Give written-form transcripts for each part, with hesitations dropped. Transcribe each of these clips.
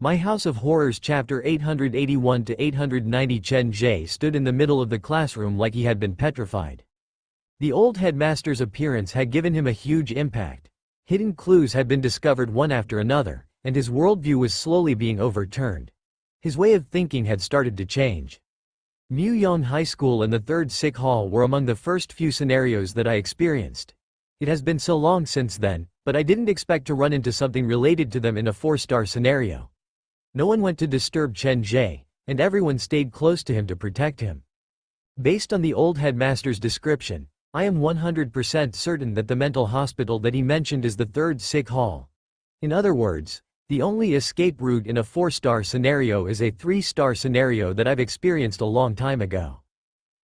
My House of Horrors Chapter 881 to 890. Chen Ge stood in the middle of the classroom like he had been petrified. The old headmaster's appearance had given him a huge impact. Hidden clues had been discovered one after another, and his worldview was slowly being overturned. His way of thinking had started to change. Muyong High School and the Third Sick Hall were among the first few scenarios that I experienced. It has been so long since then, but I didn't expect to run into something related to them in a 4-star scenario. No one went to disturb Chen Ge, and everyone stayed close to him to protect him. Based on the old headmaster's description, I am 100% certain that the mental hospital that he mentioned is the Third Sick Hall. In other words, the only escape route in a 4-star scenario is a 3-star scenario that I've experienced a long time ago.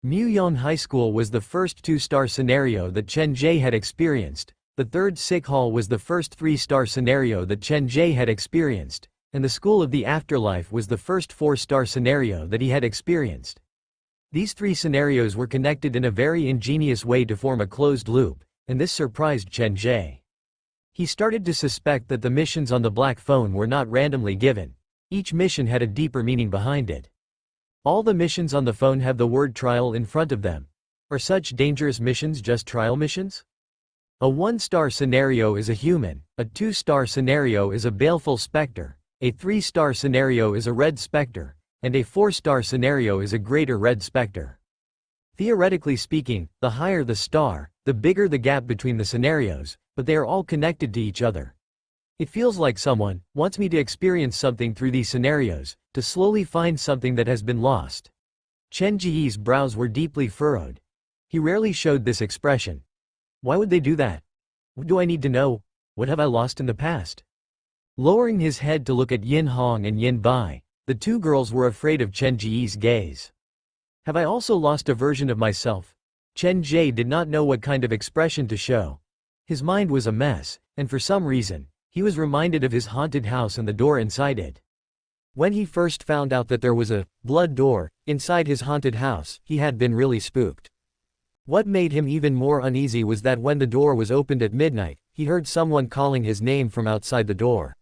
Muyong High School was the first 2-star scenario that Chen Ge had experienced, the Third Sick Hall was the first 3-star scenario that Chen Ge had experienced, and the School of the Afterlife was the first 4-star scenario that he had experienced. These 3 scenarios were connected in a very ingenious way to form a closed loop, and this surprised Chen Ge. He started to suspect that the missions on the black phone were not randomly given. Each mission had a deeper meaning behind it. All the missions on the phone have the word trial in front of them. Are such dangerous missions just trial missions? A 1-star scenario is a human, a 2-star scenario is a baleful specter, a 3-star scenario is a red specter, and a 4-star scenario is a greater red specter. Theoretically speaking, the higher the star, the bigger the gap between the scenarios, but they are all connected to each other. It feels like someone wants me to experience something through these scenarios, to slowly find something that has been lost. Chen Ge's brows were deeply furrowed. He rarely showed this expression. Why would they do that? What do I need to know? What have I lost in the past? Lowering his head to look at Yin Hong and Yin Bai, the 2 girls were afraid of Chen Ge's gaze. Have I also lost a version of myself? Chen Ge did not know what kind of expression to show. His mind was a mess, and for some reason, he was reminded of his haunted house and the door inside it. When he first found out that there was a blood door inside his haunted house, he had been really spooked. What made him even more uneasy was that when the door was opened at midnight, he heard someone calling his name from outside the door.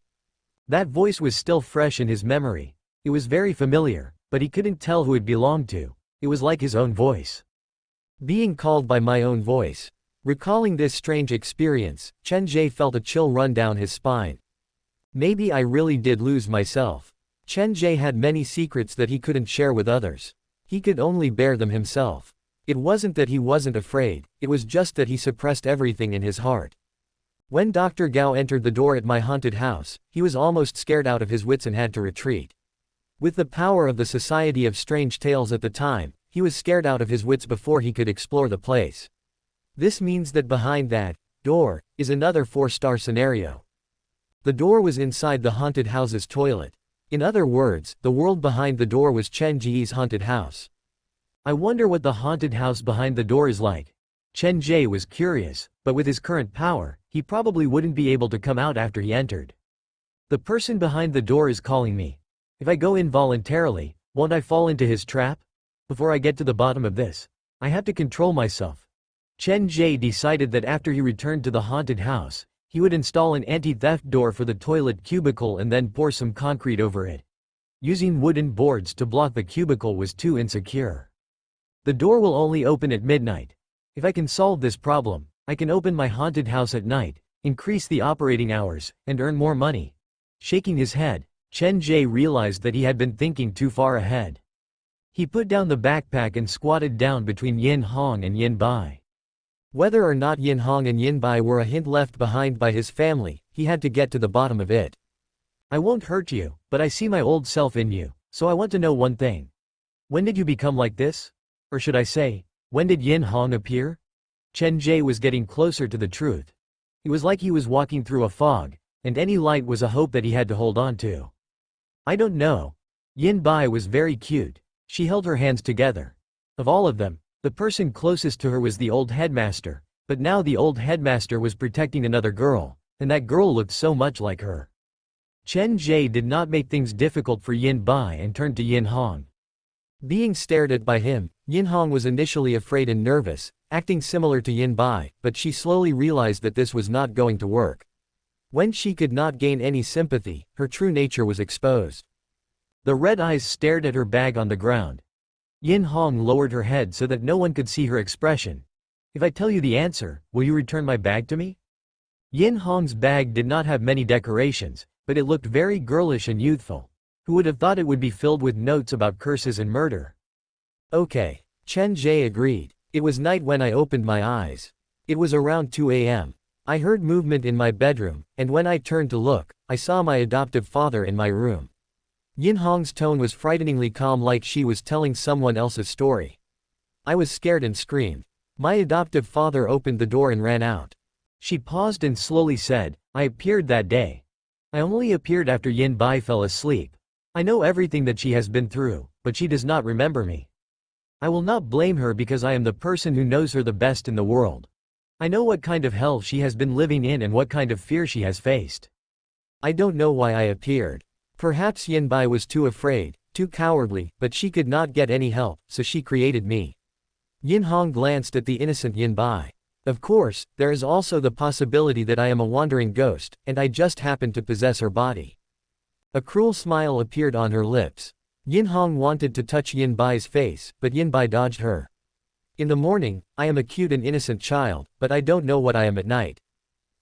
That voice was still fresh in his memory. It was very familiar, but he couldn't tell who it belonged to. It was like his own voice. Being called by my own voice. Recalling this strange experience, Chen Ge felt a chill run down his spine. Maybe I really did lose myself. Chen Ge had many secrets that he couldn't share with others. He could only bear them himself. It wasn't that he wasn't afraid, it was just that he suppressed everything in his heart. When Dr. Gao entered the door at my haunted house, he was almost scared out of his wits and had to retreat. With the power of the Society of Strange Tales at the time, he was scared out of his wits before he could explore the place. This means that behind that door is another 4-star scenario. The door was inside the haunted house's toilet. In other words, the world behind the door was Chen Ge's haunted house. I wonder what the haunted house behind the door is like. Chen Ge was curious, but with his current power, he probably wouldn't be able to come out after he entered. The person behind the door is calling me. If I go in voluntarily, won't I fall into his trap? Before I get to the bottom of this, I have to control myself. Chen Ge decided that after he returned to the haunted house, he would install an anti-theft door for the toilet cubicle and then pour some concrete over it. Using wooden boards to block the cubicle was too insecure. The door will only open at midnight. If I can solve this problem, I can open my haunted house at night, increase the operating hours, and earn more money. Shaking his head, Chen Ge realized that he had been thinking too far ahead. He put down the backpack and squatted down between Yin Hong and Yin Bai. Whether or not Yin Hong and Yin Bai were a hint left behind by his family, he had to get to the bottom of it. I won't hurt you, but I see my old self in you, so I want to know one thing. When did you become like this? Or should I say, when did Yin Hong appear? Chen Ge was getting closer to the truth. It was like he was walking through a fog, and any light was a hope that he had to hold on to. I don't know. Yin Bai was very cute. She held her hands together. Of all of them, the person closest to her was the old headmaster, but now the old headmaster was protecting another girl, and that girl looked so much like her. Chen Ge did not make things difficult for Yin Bai and turned to Yin Hong. Being stared at by him, Yin Hong was initially afraid and nervous, acting similar to Yin Bai, but she slowly realized that this was not going to work. When she could not gain any sympathy, her true nature was exposed. The red eyes stared at her bag on the ground. Yin Hong lowered her head so that no one could see her expression. If I tell you the answer, will you return my bag to me? Yin Hong's bag did not have many decorations, but it looked very girlish and youthful. Who would have thought it would be filled with notes about curses and murder? Okay. Chen Ge agreed. It was night when I opened my eyes. It was around 2 a.m. I heard movement in my bedroom, and when I turned to look, I saw my adoptive father in my room. Yin Hong's tone was frighteningly calm, like she was telling someone else's story. I was scared and screamed. My adoptive father opened the door and ran out. She paused and slowly said, I appeared that day. I only appeared after Yin Bai fell asleep. I know everything that she has been through, but she does not remember me. I will not blame her because I am the person who knows her the best in the world. I know what kind of hell she has been living in and what kind of fear she has faced. I don't know why I appeared. Perhaps Yin Bai was too afraid, too cowardly, but she could not get any help, so she created me. Yin Hong glanced at the innocent Yin Bai. Of course, there is also the possibility that I am a wandering ghost, and I just happened to possess her body. A cruel smile appeared on her lips. Yin Hong wanted to touch Yin Bai's face, but Yin Bai dodged her. In the morning, I am a cute and innocent child, but I don't know what I am at night.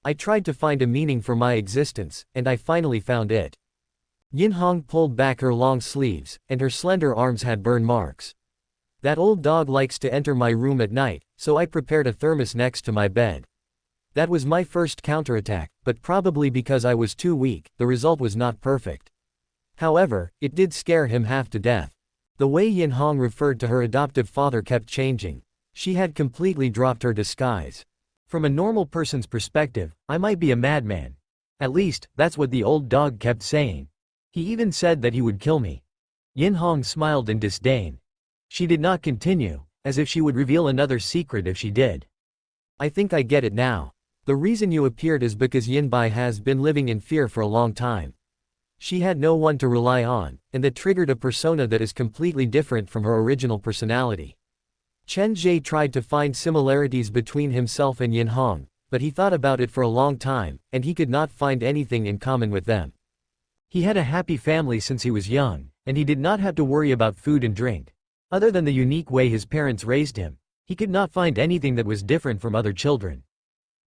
I tried to find a meaning for my existence, and I finally found it. Yin Hong pulled back her long sleeves, and her slender arms had burn marks. That old dog likes to enter my room at night, so I prepared a thermos next to my bed. That was my first counterattack, but probably because I was too weak, the result was not perfect. However, it did scare him half to death. The way Yin Hong referred to her adoptive father kept changing. She had completely dropped her disguise. From a normal person's perspective, I might be a madman. At least, that's what the old dog kept saying. He even said that he would kill me. Yin Hong smiled in disdain. She did not continue, as if she would reveal another secret if she did. I think I get it now. The reason you appeared is because Yin Bai has been living in fear for a long time. She had no one to rely on, and that triggered a persona that is completely different from her original personality. Chen Ge tried to find similarities between himself and Yin Hong, but he thought about it for a long time, and he could not find anything in common with them. He had a happy family since he was young, and he did not have to worry about food and drink. Other than the unique way his parents raised him, he could not find anything that was different from other children.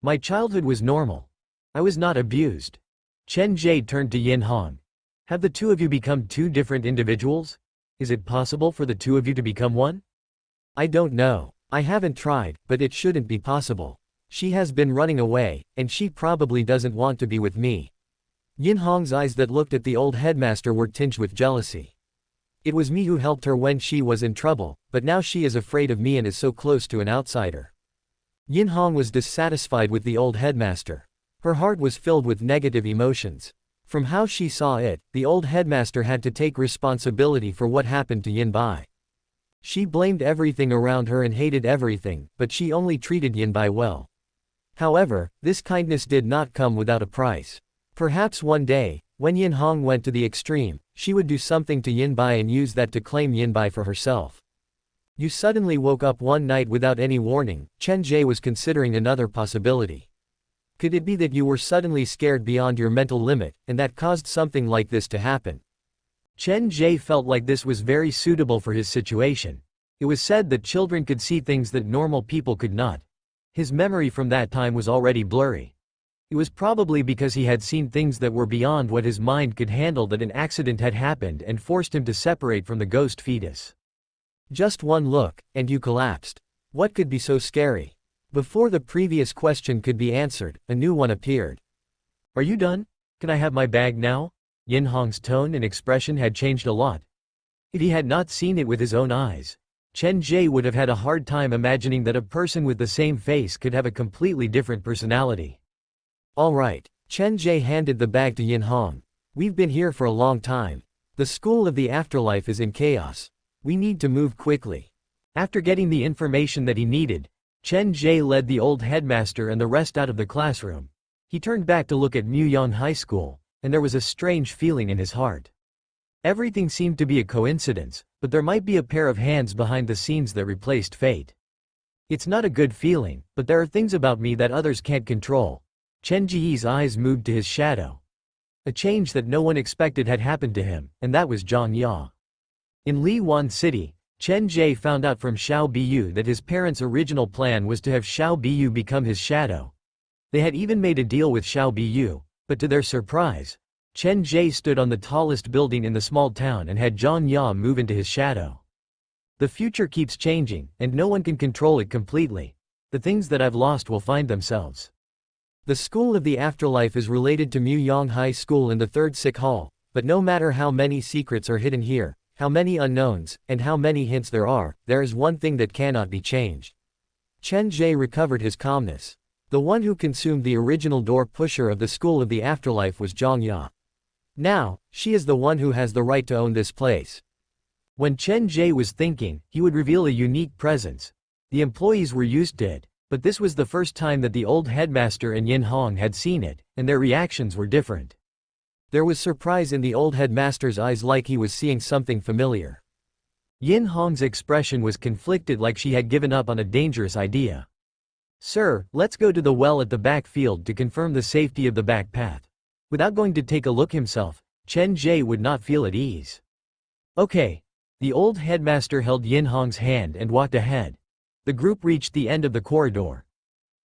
My childhood was normal. I was not abused. Chen Ge turned to Yin Hong. Have the two of you become two different individuals? Is it possible for the two of you to become one? I don't know. I haven't tried, but it shouldn't be possible. She has been running away, and she probably doesn't want to be with me. Yin Hong's eyes that looked at the old headmaster were tinged with jealousy. It was me who helped her when she was in trouble, but now she is afraid of me and is so close to an outsider. Yin Hong was dissatisfied with the old headmaster. Her heart was filled with negative emotions. From how she saw it, the old headmaster had to take responsibility for what happened to Yin Bai. She blamed everything around her and hated everything, but she only treated Yin Bai well. However, this kindness did not come without a price. Perhaps one day, when Yin Hong went to the extreme, she would do something to Yin Bai and use that to claim Yin Bai for herself. You suddenly woke up one night without any warning. Chen Ge was considering another possibility. Could it be that you were suddenly scared beyond your mental limit, and that caused something like this to happen? Chen Ge felt like this was very suitable for his situation. It was said that children could see things that normal people could not. His memory from that time was already blurry. It was probably because he had seen things that were beyond what his mind could handle that an accident had happened and forced him to separate from the ghost fetus. Just one look, and you collapsed. What could be so scary? Before the previous question could be answered, a new one appeared. Are you done? Can I have my bag now? Yin Hong's tone and expression had changed a lot. If he had not seen it with his own eyes, Chen Ge would have had a hard time imagining that a person with the same face could have a completely different personality. All right. Chen Ge handed the bag to Yin Hong. We've been here for a long time. The school of the afterlife is in chaos. We need to move quickly. After getting the information that he needed, Chen Ge led the old headmaster and the rest out of the classroom. He turned back to look at Muyang High School, and there was a strange feeling in his heart. Everything seemed to be a coincidence, but there might be a pair of hands behind the scenes that replaced fate. It's not a good feeling, but there are things about me that others can't control. Chen Ge's eyes moved to his shadow. A change that no one expected had happened to him, and that was Zhang Ya. In Liwan City, Chen Ge found out from Xiao Biyu that his parents' original plan was to have Xiao Biyu become his shadow. They had even made a deal with Xiao Biyu, but to their surprise, Chen Ge stood on the tallest building in the small town and had Zhang Ya move into his shadow. The future keeps changing, and no one can control it completely. The things that I've lost will find themselves. The School of the Afterlife is related to Muyang High School in the 3rd Sick Hall, but no matter how many secrets are hidden here, how many unknowns, and how many hints there is one thing that cannot be changed. Chen Ge recovered his calmness. The one who consumed the original door pusher of the School of the Afterlife was Zhang Ya. Now, she is the one who has the right to own this place. When Chen Ge was thinking, he would reveal a unique presence. The employees were used to it, but this was the first time that the old headmaster and Yin Hong had seen it, and their reactions were different. There was surprise in the old headmaster's eyes, like he was seeing something familiar. Yin Hong's expression was conflicted, like she had given up on a dangerous idea. "Sir, let's go to the well at the back field to confirm the safety of the back path." Without going to take a look himself, Chen Ge would not feel at ease. "Okay." The old headmaster held Yin Hong's hand and walked ahead. The group reached the end of the corridor.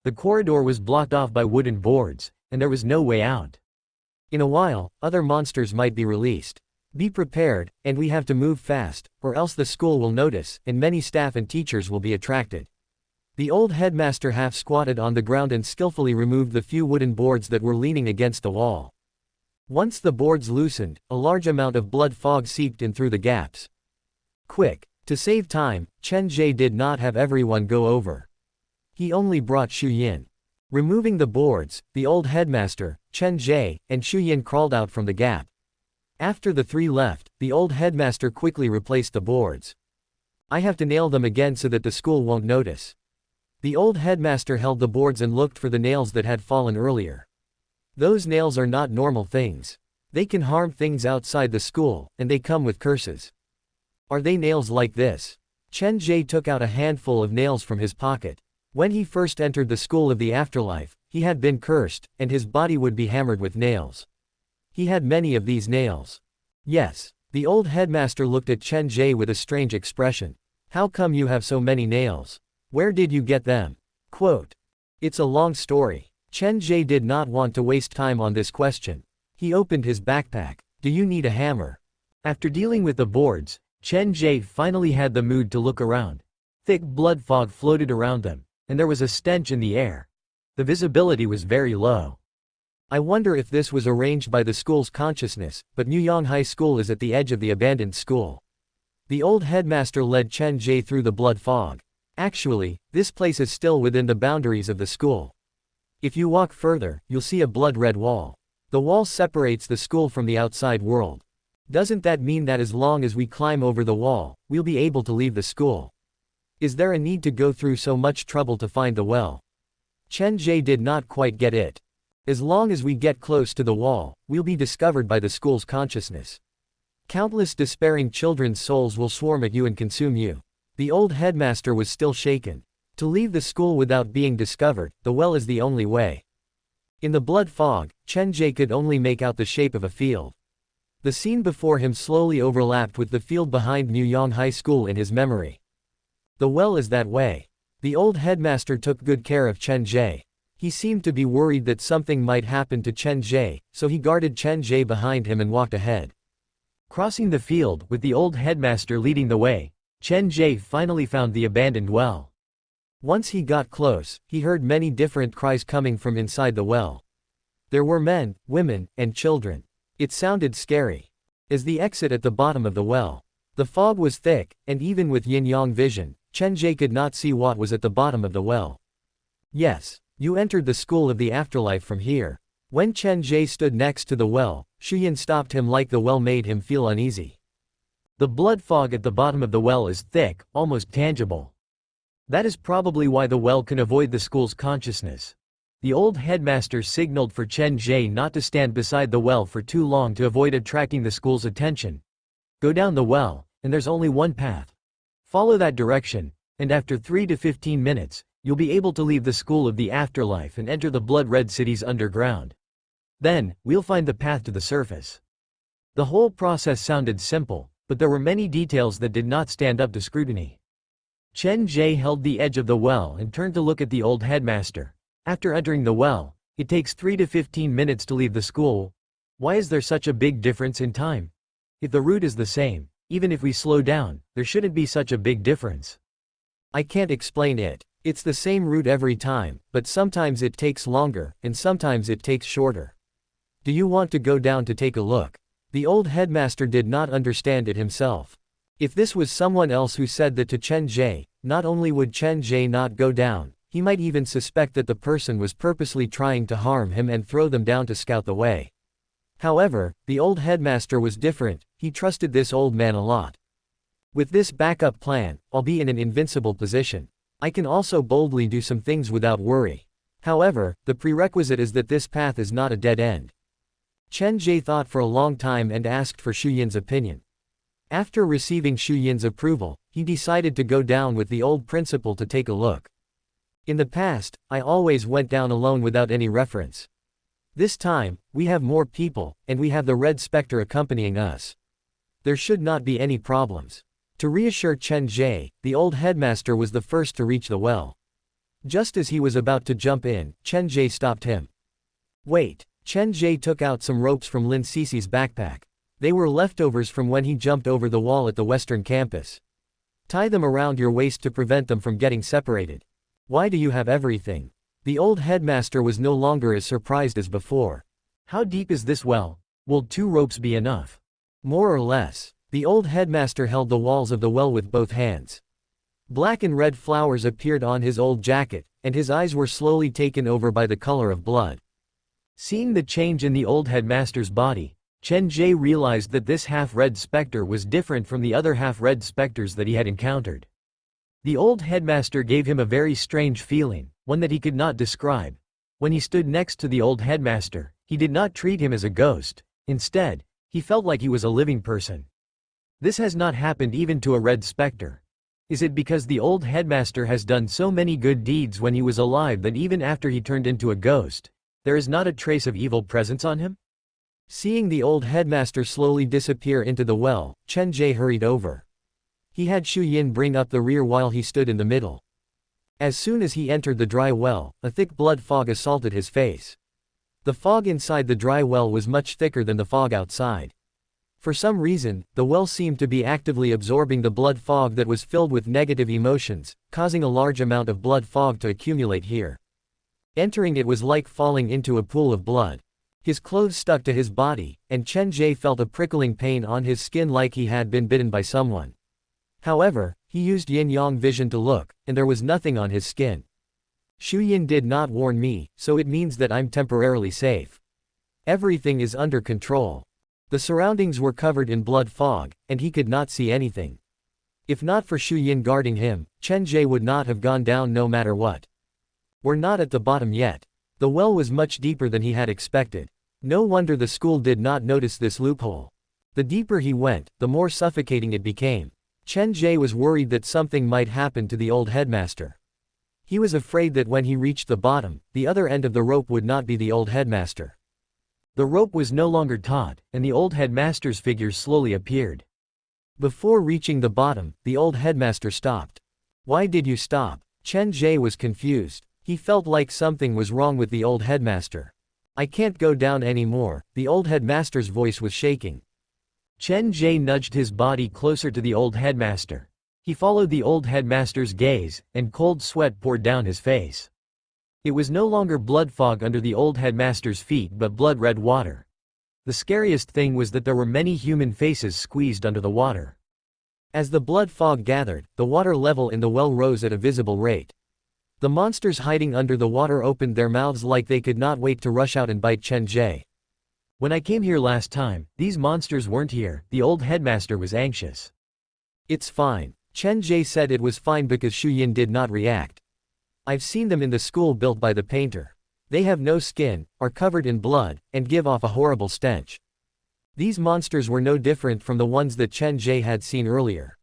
The corridor was blocked off by wooden boards, and there was no way out. In a while, other monsters might be released. Be prepared, and we have to move fast, or else the school will notice, and many staff and teachers will be attracted. The old headmaster half squatted on the ground and skillfully removed the few wooden boards that were leaning against the wall. Once the boards loosened, a large amount of blood fog seeped in through the gaps. Quick! To save time, Chen Ge did not have everyone go over. He only brought Xu Yin. Removing the boards, the old headmaster, Chen Ge, and Xu Yin crawled out from the gap. After the three left, the old headmaster quickly replaced the boards. "I have to nail them again so that the school won't notice." The old headmaster held the boards and looked for the nails that had fallen earlier. Those nails are not normal things. They can harm things outside the school, and they come with curses. Are they nails like this? Chen Ge took out a handful of nails from his pocket. When he first entered the School of the Afterlife, he had been cursed, and his body would be hammered with nails. He had many of these nails. Yes. The old headmaster looked at Chen Ge with a strange expression. "How come you have so many nails? Where did you get them?" Quote. It's a long story. Chen Ge did not want to waste time on this question. He opened his backpack. "Do you need a hammer?" After dealing with the boards, Chen Ge finally had the mood to look around. Thick blood fog floated around them, and there was a stench in the air. The visibility was very low. I wonder if this was arranged by the school's consciousness, but Muyang High School is at the edge of the abandoned school. The old headmaster led Chen Ge through the blood fog. Actually, this place is still within the boundaries of the school. If you walk further, you'll see a blood-red wall. The wall separates the school from the outside world. Doesn't that mean that as long as we climb over the wall, we'll be able to leave the school? Is there a need to go through so much trouble to find the well? Chen Ge did not quite get it. As long as we get close to the wall, we'll be discovered by the school's consciousness. Countless despairing children's souls will swarm at you and consume you. The old headmaster was still shaken. To leave the school without being discovered, the well is the only way. In the blood fog, Chen Ge could only make out the shape of a field. The scene before him slowly overlapped with the field behind Muyang High School in his memory. The well is that way. The old headmaster took good care of Chen Ge. He seemed to be worried that something might happen to Chen Ge, so he guarded Chen Ge behind him and walked ahead. Crossing the field, with the old headmaster leading the way, Chen Ge finally found the abandoned well. Once he got close, he heard many different cries coming from inside the well. There were men, women, and children. It sounded scary. As the exit at the bottom of the well. The fog was thick, and even with yin-yang vision, Chen Ge could not see what was at the bottom of the well. Yes, you entered the School of the Afterlife from here. When Chen Ge stood next to the well, Xu Yin stopped him like the well made him feel uneasy. The blood fog at the bottom of the well is thick, almost tangible. That is probably why the well can avoid the school's consciousness. The old headmaster signaled for Chen Ge not to stand beside the well for too long to avoid attracting the school's attention. Go down the well, and there's only one path. Follow that direction, and after 3 to 15 minutes, You'll be able to leave the school of the afterlife and enter the blood-red cities underground. Then, we'll find the path to the surface. The whole process sounded simple, but there were many details that did not stand up to scrutiny. Chen Ge held the edge of the well and turned to look at the old headmaster. After entering the well, it takes 3 to 15 minutes to leave the school. Why is there such a big difference in time? If the route is the same, even if we slow down, there shouldn't be such a big difference. I can't explain it. It's the same route every time, but sometimes it takes longer, and sometimes it takes shorter. Do you want to go down to take a look? The old headmaster did not understand it himself. If this was someone else who said that to Chen Ge, not only would Chen Ge not go down, he might even suspect that the person was purposely trying to harm him and throw them down to scout the way. However, the old headmaster was different. He trusted this old man a lot. With this backup plan, I'll be in an invincible position. I can also boldly do some things without worry. However, the prerequisite is that this path is not a dead end. Chen Ge thought for a long time and asked for Xu Yin's opinion. After receiving Xu Yin's approval, he decided to go down with the old principal to take a look. In the past, I always went down alone without any reference. This time, we have more people, and we have the Red Spectre accompanying us. There should not be any problems. To reassure Chen Ge, the old headmaster was the first to reach the well. Just as he was about to jump in, Chen Ge stopped him. Wait. Chen Ge took out some ropes from Lin Cici's backpack. They were leftovers from when he jumped over the wall at the western campus. Tie them around your waist to prevent them from getting separated. Why do you have everything? The old headmaster was no longer as surprised as before. How deep is this well? Will 2 ropes be enough? More or less. The old headmaster held the walls of the well with both hands. Black and red flowers appeared on his old jacket, and his eyes were slowly taken over by the color of blood. Seeing the change in the old headmaster's body, Chen Ge realized that this half-red specter was different from the other half-red specters that he had encountered. The old headmaster gave him a very strange feeling, one that he could not describe. When he stood next to the old headmaster, he did not treat him as a ghost. Instead, he felt like he was a living person. This has not happened even to a red specter. Is it because the old headmaster has done so many good deeds when he was alive that even after he turned into a ghost, there is not a trace of evil presence on him? Seeing the old headmaster slowly disappear into the well, Chen Ge hurried over. He had Xu Yin bring up the rear while he stood in the middle. As soon as he entered the dry well, a thick blood fog assaulted his face. The fog inside the dry well was much thicker than the fog outside. For some reason, the well seemed to be actively absorbing the blood fog that was filled with negative emotions, causing a large amount of blood fog to accumulate here. Entering it was like falling into a pool of blood. His clothes stuck to his body, and Chen Ge felt a prickling pain on his skin like he had been bitten by someone. However, he used yin-yang vision to look, and there was nothing on his skin. Xu Yin did not warn me, so it means that I'm temporarily safe. Everything is under control. The surroundings were covered in blood fog, and he could not see anything. If not for Xu Yin guarding him, Chen Ge would not have gone down no matter what. We're not at the bottom yet. The well was much deeper than he had expected. No wonder the school did not notice this loophole. The deeper he went, the more suffocating it became. Chen Ge was worried that something might happen to the old headmaster. He was afraid that when he reached the bottom, the other end of the rope would not be the old headmaster. The rope was no longer taut, and the old headmaster's figure slowly appeared. Before reaching the bottom, the old headmaster stopped. Why did you stop? Chen Ge was confused. He felt like something was wrong with the old headmaster. I can't go down anymore. The old headmaster's voice was shaking. Chen Ge nudged his body closer to the old headmaster. He followed the old headmaster's gaze, and cold sweat poured down his face. It was no longer blood fog under the old headmaster's feet but blood-red water. The scariest thing was that there were many human faces squeezed under the water. As the blood fog gathered, the water level in the well rose at a visible rate. The monsters hiding under the water opened their mouths like they could not wait to rush out and bite Chen Ge. When I came here last time, these monsters weren't here. The old headmaster was anxious. It's fine. Chen Ge said it was fine because Xu Yin did not react. I've seen them in the school built by the painter. They have no skin, are covered in blood, and give off a horrible stench. These monsters were no different from the ones that Chen Ge had seen earlier.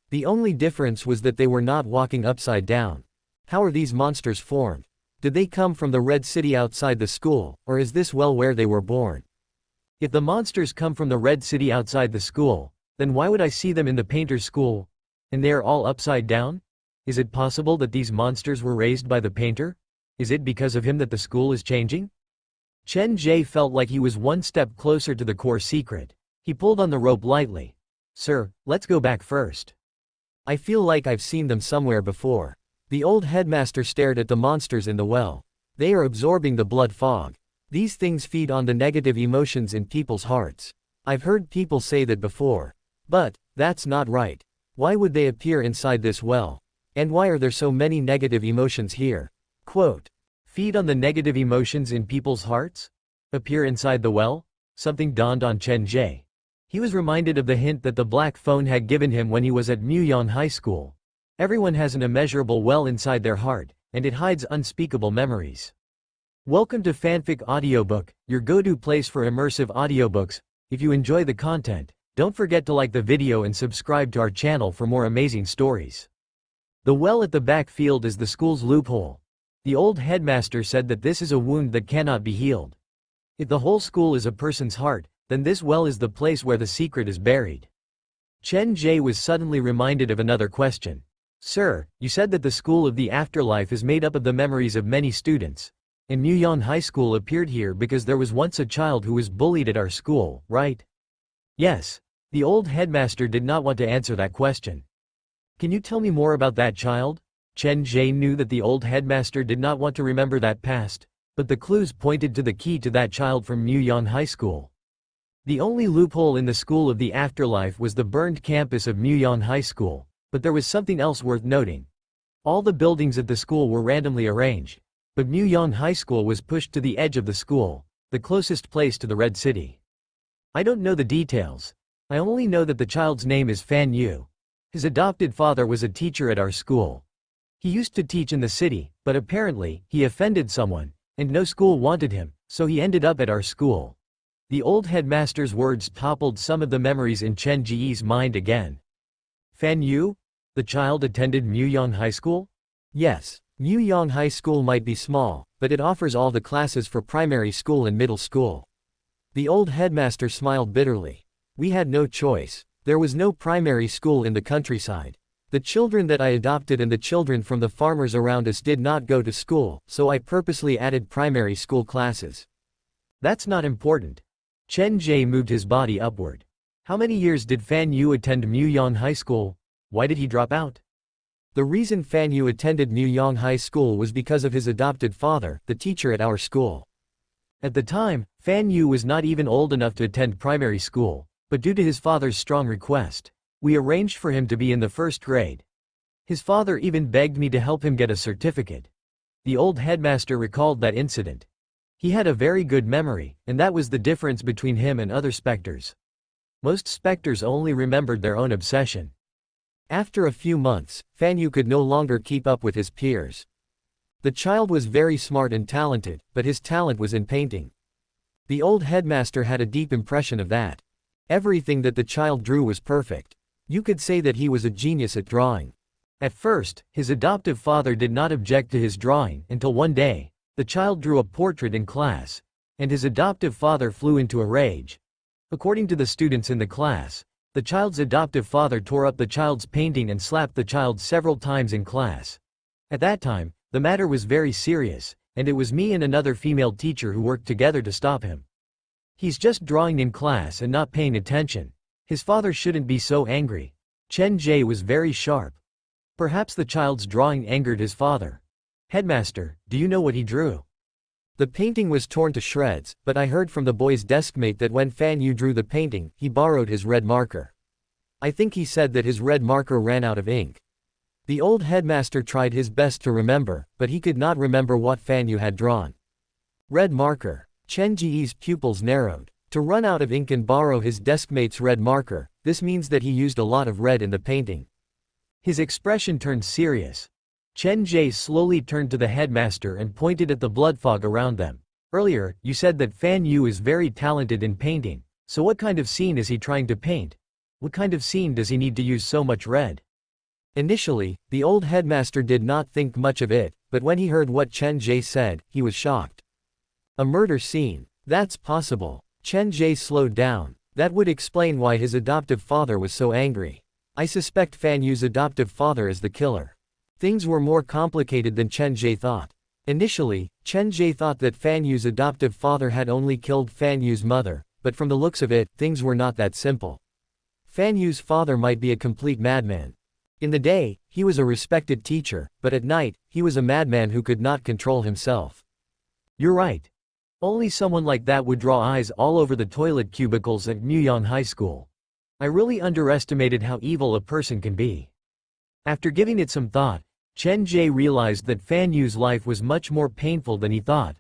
The only difference was that they were not walking upside down. How are these monsters formed? Did they come from the Red City outside the school, or is this well where they were born? If the monsters come from the Red City outside the school, then why would I see them in the painter's school? And they are all upside down? Is it possible that these monsters were raised by the painter? Is it because of him that the school is changing? Chen Ge felt like he was one step closer to the core secret. He pulled on the rope lightly. Sir, let's go back first. I feel like I've seen them somewhere before. The old headmaster stared at the monsters in the well. They are absorbing the blood fog. These things feed on the negative emotions in people's hearts. I've heard people say that before. But, that's not right. Why would they appear inside this well? And why are there so many negative emotions here? Quote, feed on the negative emotions in people's hearts? Appear inside the well? Something dawned on Chen Ge. He was reminded of the hint that the black phone had given him when he was at Muyan High School. Everyone has an immeasurable well inside their heart, and it hides unspeakable memories. Welcome to Fanfic Audiobook, your go-to place for immersive audiobooks. If you enjoy the content, don't forget to like the video and subscribe to our channel for more amazing stories. The well at the back field is the school's loophole. The old headmaster said that this is a wound that cannot be healed. If the whole school is a person's heart, then this well is the place where the secret is buried. Chen Ge was suddenly reminded of another question. Sir, you said that the school of the afterlife is made up of the memories of many students. And Muyan High School appeared here because there was once a child who was bullied at our school, right? Yes. The old headmaster did not want to answer that question. Can you tell me more about that child? Chen Ge knew that the old headmaster did not want to remember that past, but the clues pointed to the key to that child from Muyan High School. The only loophole in the school of the afterlife was the burned campus of Muyan High School, but there was something else worth noting. All the buildings at the school were randomly arranged, but Muyan High School was pushed to the edge of the school, the closest place to the Red City. I don't know the details. I only know that the child's name is Fan Yu. His adopted father was a teacher at our school. He used to teach in the city, but apparently, he offended someone, and no school wanted him, so he ended up at our school. The old headmaster's words toppled some of the memories in Chen Ge's mind again. Fan Yu? The child attended Muyan High School? Yes, Muyan High School might be small, but it offers all the classes for primary school and middle school. The old headmaster smiled bitterly. We had no choice. There was no primary school in the countryside. The children that I adopted and the children from the farmers around us did not go to school, so I purposely added primary school classes. That's not important. Chen Ge moved his body upward. How many years did Fan Yu attend Muyan High School? Why did he drop out? The reason Fan Yu attended Muyan High School was because of his adopted father, the teacher at our school. At the time, Fan Yu was not even old enough to attend primary school, but due to his father's strong request, we arranged for him to be in the first grade. His father even begged me to help him get a certificate. The old headmaster recalled that incident. He had a very good memory, and that was the difference between him and other specters. Most specters only remembered their own obsession. After a few months, Fan Yu could no longer keep up with his peers. The child was very smart and talented, but his talent was in painting. The old headmaster had a deep impression of that. Everything that the child drew was perfect. You could say that he was a genius at drawing. At first, his adoptive father did not object to his drawing until one day, the child drew a portrait in class, and his adoptive father flew into a rage. According to the students in the class, the child's adoptive father tore up the child's painting and slapped the child several times in class. At that time, the matter was very serious, and it was me and another female teacher who worked together to stop him. He's just drawing in class and not paying attention. His father shouldn't be so angry. Chen Ge was very sharp. Perhaps the child's drawing angered his father. Headmaster, do you know what he drew? The painting was torn to shreds, but I heard from the boy's deskmate that when Fan Yu drew the painting, he borrowed his red marker. I think he said that his red marker ran out of ink. The old headmaster tried his best to remember, but he could not remember what Fan Yu had drawn. Red marker. Chen Ge's pupils narrowed. To run out of ink and borrow his deskmate's red marker, this means that he used a lot of red in the painting. His expression turned serious. Chen Ge slowly turned to the headmaster and pointed at the blood fog around them. Earlier, you said that Fan Yu is very talented in painting, so what kind of scene is he trying to paint? What kind of scene does he need to use so much red? Initially, the old headmaster did not think much of it, but when he heard what Chen Ge said, he was shocked. A murder scene. That's possible. Chen Ge slowed down. That would explain why his adoptive father was so angry. I suspect Fan Yu's adoptive father is the killer. Things were more complicated than Chen Ge thought. Initially, Chen Ge thought that Fan Yu's adoptive father had only killed Fan Yu's mother, but from the looks of it, things were not that simple. Fan Yu's father might be a complete madman. In the day, he was a respected teacher, but at night, he was a madman who could not control himself. You're right. Only someone like that would draw eyes all over the toilet cubicles at Myuyang High School. I really underestimated how evil a person can be. After giving it some thought, Chen Ge realized that Fan Yu's life was much more painful than he thought.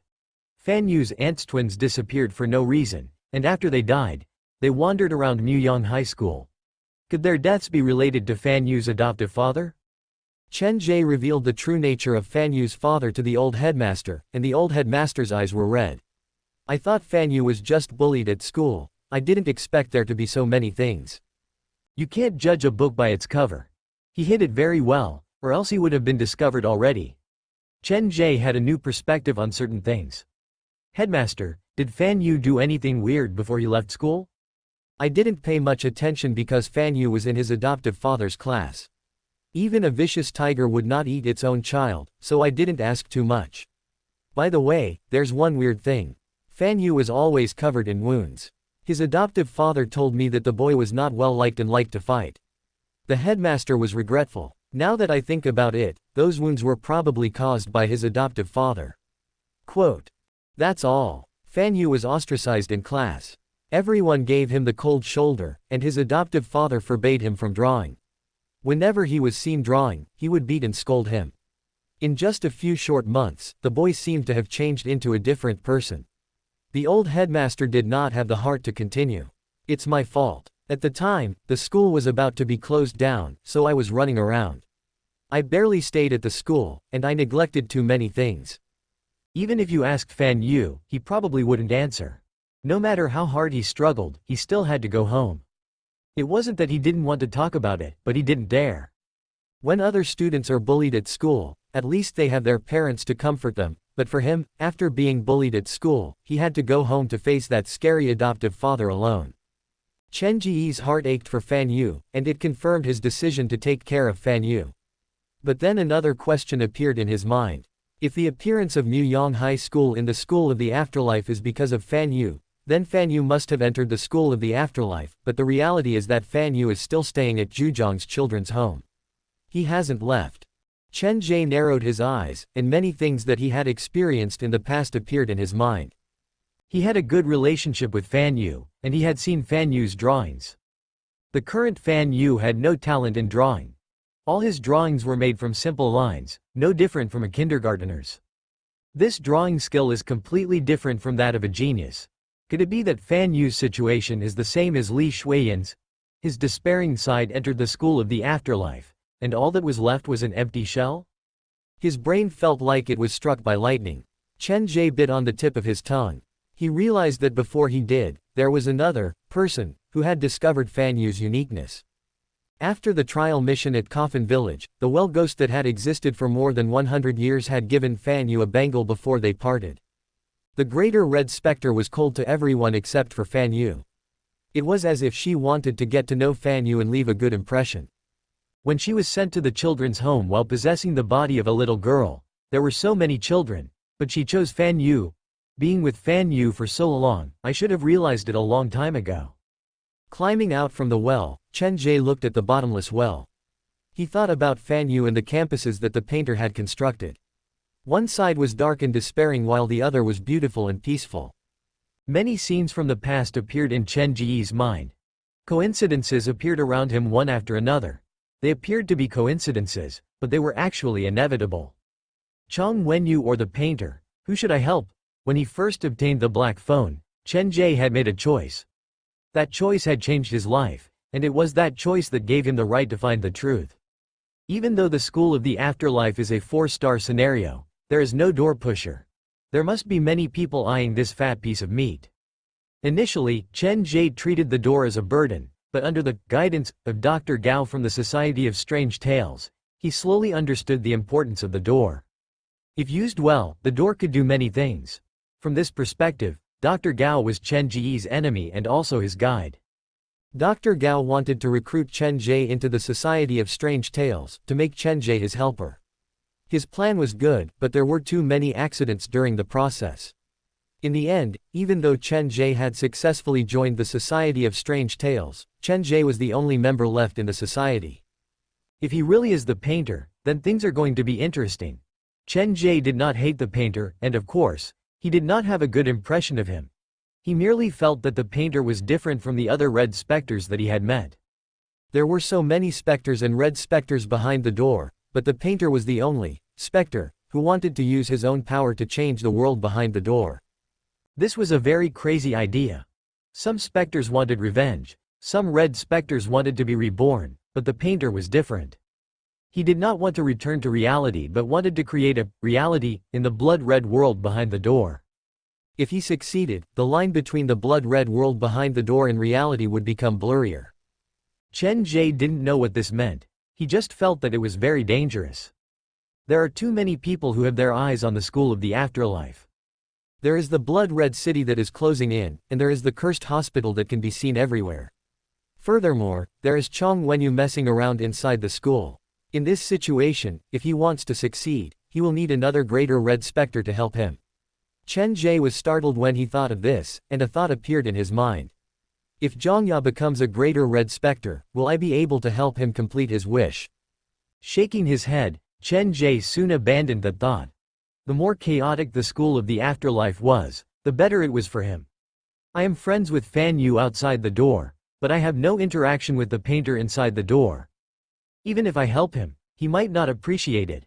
Fan Yu's aunt's twins disappeared for no reason, and after they died, they wandered around Myuyang High School. Could their deaths be related to Fan Yu's adoptive father? Chen Ge revealed the true nature of Fan Yu's father to the old headmaster, and the old headmaster's eyes were red. I thought Fan Yu was just bullied at school. I didn't expect there to be so many things. You can't judge a book by its cover. He hid it very well, or else he would have been discovered already. Chen Ge had a new perspective on certain things. Headmaster, did Fan Yu do anything weird before he left school? I didn't pay much attention because Fan Yu was in his adoptive father's class. Even a vicious tiger would not eat its own child, so I didn't ask too much. By the way, there's one weird thing. Fan Yu was always covered in wounds. His adoptive father told me that the boy was not well liked and liked to fight. The headmaster was regretful. Now that I think about it, those wounds were probably caused by his adoptive father. Quote. That's all. Fan Yu was ostracized in class. Everyone gave him the cold shoulder, and his adoptive father forbade him from drawing. Whenever he was seen drawing, he would beat and scold him. In just a few short months, the boy seemed to have changed into a different person. The old headmaster did not have the heart to continue. It's my fault. At the time, the school was about to be closed down, so I was running around. I barely stayed at the school, and I neglected too many things. Even if you asked Fan Yu, he probably wouldn't answer. No matter how hard he struggled, he still had to go home. It wasn't that he didn't want to talk about it, but he didn't dare. When other students are bullied at school, at least they have their parents to comfort them, but for him, after being bullied at school, he had to go home to face that scary adoptive father alone. Chen Ge's heart ached for Fan Yu, and it confirmed his decision to take care of Fan Yu. But then another question appeared in his mind. If the appearance of Myuyang High School in the School of the Afterlife is because of Fan Yu, then Fan Yu must have entered the School of the Afterlife, but the reality is that Fan Yu is still staying at Zhujiang's children's home. He hasn't left. Chen Ge narrowed his eyes, and many things that he had experienced in the past appeared in his mind. He had a good relationship with Fan Yu, and he had seen Fan Yu's drawings. The current Fan Yu had no talent in drawing. All his drawings were made from simple lines, no different from a kindergartner's. This drawing skill is completely different from that of a genius. Could it be that Fan Yu's situation is the same as Li Shuiyan's? His despairing side entered the School of the Afterlife, and all that was left was an empty shell? His brain felt like it was struck by lightning. Chen Ge bit on the tip of his tongue. He realized that before he did, there was another person who had discovered Fan Yu's uniqueness. After the trial mission at Coffin Village, the well ghost that had existed for more than 100 years had given Fan Yu a bangle before they parted. The greater red specter was cold to everyone except for Fan Yu. It was as if she wanted to get to know Fan Yu and leave a good impression. When she was sent to the children's home while possessing the body of a little girl, there were so many children, but she chose Fan Yu. Being with Fan Yu for so long, I should have realized it a long time ago. Climbing out from the well, Chen Ge looked at the bottomless well. He thought about Fan Yu and the campuses that the painter had constructed. One side was dark and despairing while the other was beautiful and peaceful. Many scenes from the past appeared in Chen Ge's mind. Coincidences appeared around him one after another. They appeared to be coincidences, but they were actually inevitable. Chang Wenyu or the painter, who should I help? When he first obtained the black phone, Chen Ge had made a choice. That choice had changed his life, and it was that choice that gave him the right to find the truth. Even though the School of the Afterlife is a 4-star scenario, there is no door pusher. There must be many people eyeing this fat piece of meat. Initially, Chen Ge treated the door as a burden, but under the guidance of Dr. Gao from the Society of Strange Tales, he slowly understood the importance of the door. If used well, the door could do many things. From this perspective, Dr. Gao was Chen Ge's enemy and also his guide. Dr. Gao wanted to recruit Chen Ge into the Society of Strange Tales, to make Chen Ge his helper. His plan was good, but there were too many accidents during the process. In the end, even though Chen Ge had successfully joined the Society of Strange Tales, Chen Ge was the only member left in the society. If he really is the painter, then things are going to be interesting. Chen Ge did not hate the painter, and of course, he did not have a good impression of him. He merely felt that the painter was different from the other red specters that he had met. There were so many specters and red specters behind the door, but the painter was the only specter who wanted to use his own power to change the world behind the door. This was a very crazy idea. Some specters wanted revenge, some red specters wanted to be reborn, but the painter was different. He did not want to return to reality but wanted to create a reality in the blood-red world behind the door. If he succeeded, the line between the blood-red world behind the door and reality would become blurrier. Chen Ge didn't know what this meant. He just felt that it was very dangerous. There are too many people who have their eyes on the school of the afterlife. There is the blood-red city that is closing in, and there is the cursed hospital that can be seen everywhere. Furthermore, there is Chong Wenyu messing around inside the school. In this situation, if he wants to succeed, he will need another greater red specter to help him. Chen Ge was startled when he thought of this, and a thought appeared in his mind. If Zhongya becomes a greater red specter, will I be able to help him complete his wish? Shaking his head, Chen Ge soon abandoned that thought. The more chaotic the school of the afterlife was, the better it was for him. I am friends with Fan Yu outside the door, but I have no interaction with the painter inside the door. Even if I help him, he might not appreciate it.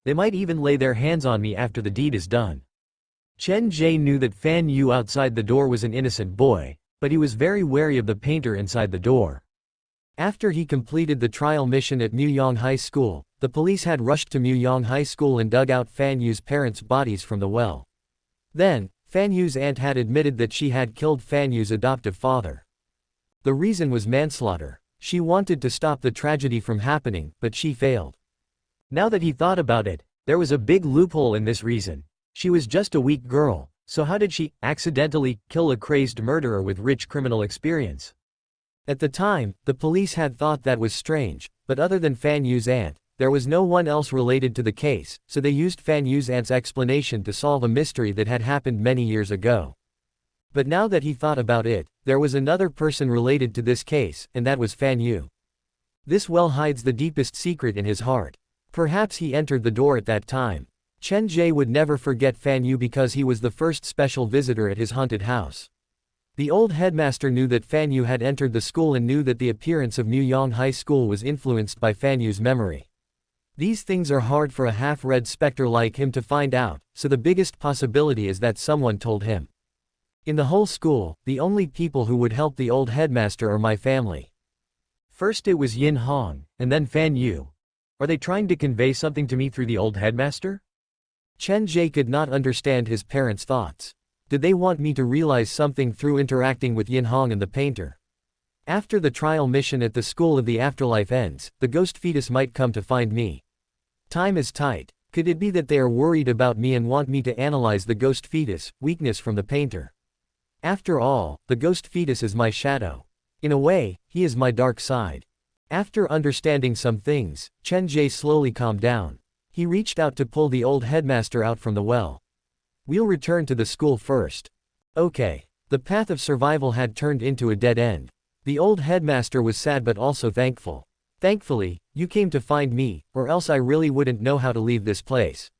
They might even lay their hands on me after the deed is done. Chen Ge knew that Fan Yu outside the door was an innocent boy, but he was very wary of the painter inside the door. After he completed the trial mission at Muyang High School, the police had rushed to Muyang High School and dug out Fan Yu's parents' bodies from the well. Then, Fan Yu's aunt had admitted that she had killed Fan Yu's adoptive father. The reason was manslaughter. She wanted to stop the tragedy from happening, but she failed. Now that he thought about it, there was a big loophole in this reason. She was just a weak girl, so how did she accidentally kill a crazed murderer with rich criminal experience? At the time, the police had thought that was strange, but other than Fan Yu's aunt, there was no one else related to the case, so they used Fan Yu's aunt's explanation to solve a mystery that had happened many years ago. But now that he thought about it, there was another person related to this case, and that was Fan Yu. This well hides the deepest secret in his heart. Perhaps he entered the door at that time. Chen Ge would never forget Fan Yu because he was the first special visitor at his haunted house. The old headmaster knew that Fan Yu had entered the school and knew that the appearance of Muyang High School was influenced by Fan Yu's memory. These things are hard for a half-red specter like him to find out, so the biggest possibility is that someone told him. In the whole school, the only people who would help the old headmaster are my family. First it was Yin Hong, and then Fan Yu. Are they trying to convey something to me through the old headmaster? Chen Ge could not understand his parents' thoughts. Did they want me to realize something through interacting with Yin Hong and the painter? After the trial mission at the school of the afterlife ends, the ghost fetus might come to find me. Time is tight. Could it be that they are worried about me and want me to analyze the ghost fetus' weakness from the painter? After all, the ghost fetus is my shadow. In a way, he is my dark side. After understanding some things, Chen Ge slowly calmed down. He reached out to pull the old headmaster out from the well. We'll return to the school first. Okay. The path of survival had turned into a dead end. The old headmaster was sad but also thankful. Thankfully, you came to find me, or else I really wouldn't know how to leave this place.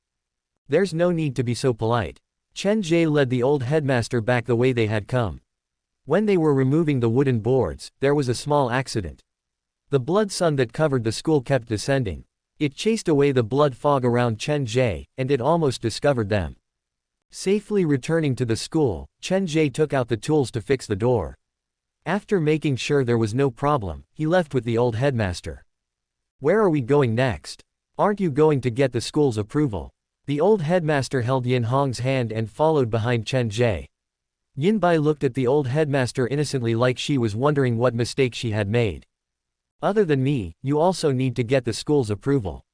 There's no need to be so polite. Chen Ge led the old headmaster back the way they had come. When they were removing the wooden boards, there was a small accident. The blood sun that covered the school kept descending. It chased away the blood fog around Chen Ge, and it almost discovered them. Safely returning to the school, Chen Ge took out the tools to fix the door. After making sure there was no problem, he left with the old headmaster. Where are we going next? Aren't you going to get the school's approval? The old headmaster held Yin Hong's hand and followed behind Chen Ge. Yin Bai looked at the old headmaster innocently like she was wondering what mistake she had made. Other than me, you also need to get the school's approval.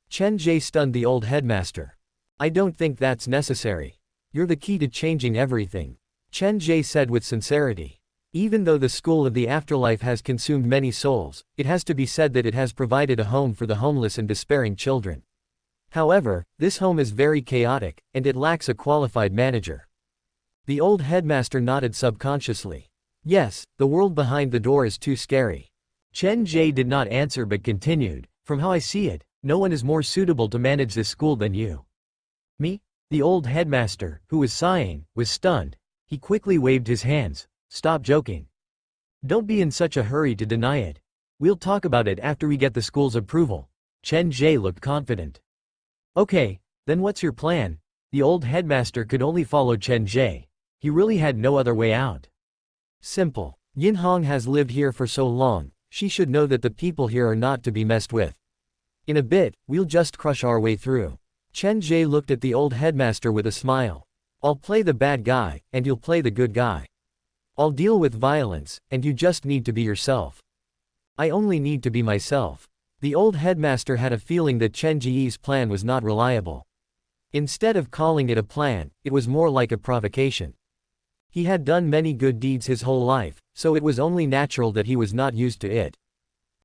Chen Ge stunned the old headmaster. I don't think that's necessary. You're the key to changing everything. Chen Ge said with sincerity. Even though the school of the afterlife has consumed many souls, it has to be said that it has provided a home for the homeless and despairing children. However, this home is very chaotic, and it lacks a qualified manager. The old headmaster nodded subconsciously. Yes, the world behind the door is too scary. Chen Ge did not answer but continued, from how I see it, no one is more suitable to manage this school than you. Me? The old headmaster, who was sighing, was stunned. He quickly waved his hands. Stop joking. Don't be in such a hurry to deny it. We'll talk about it after we get the school's approval. Chen Ge looked confident. Okay, then what's your plan? The old headmaster could only follow Chen Ge. He really had no other way out. Simple. Yin Hong has lived here for so long, she should know that the people here are not to be messed with. In a bit, we'll just crush our way through. Chen Ge looked at the old headmaster with a smile. I'll play the bad guy, and you'll play the good guy. I'll deal with violence, and you just need to be yourself. I only need to be myself. The old headmaster had a feeling that Chen Ge's plan was not reliable. Instead of calling it a plan, it was more like a provocation. He had done many good deeds his whole life, so it was only natural that he was not used to it.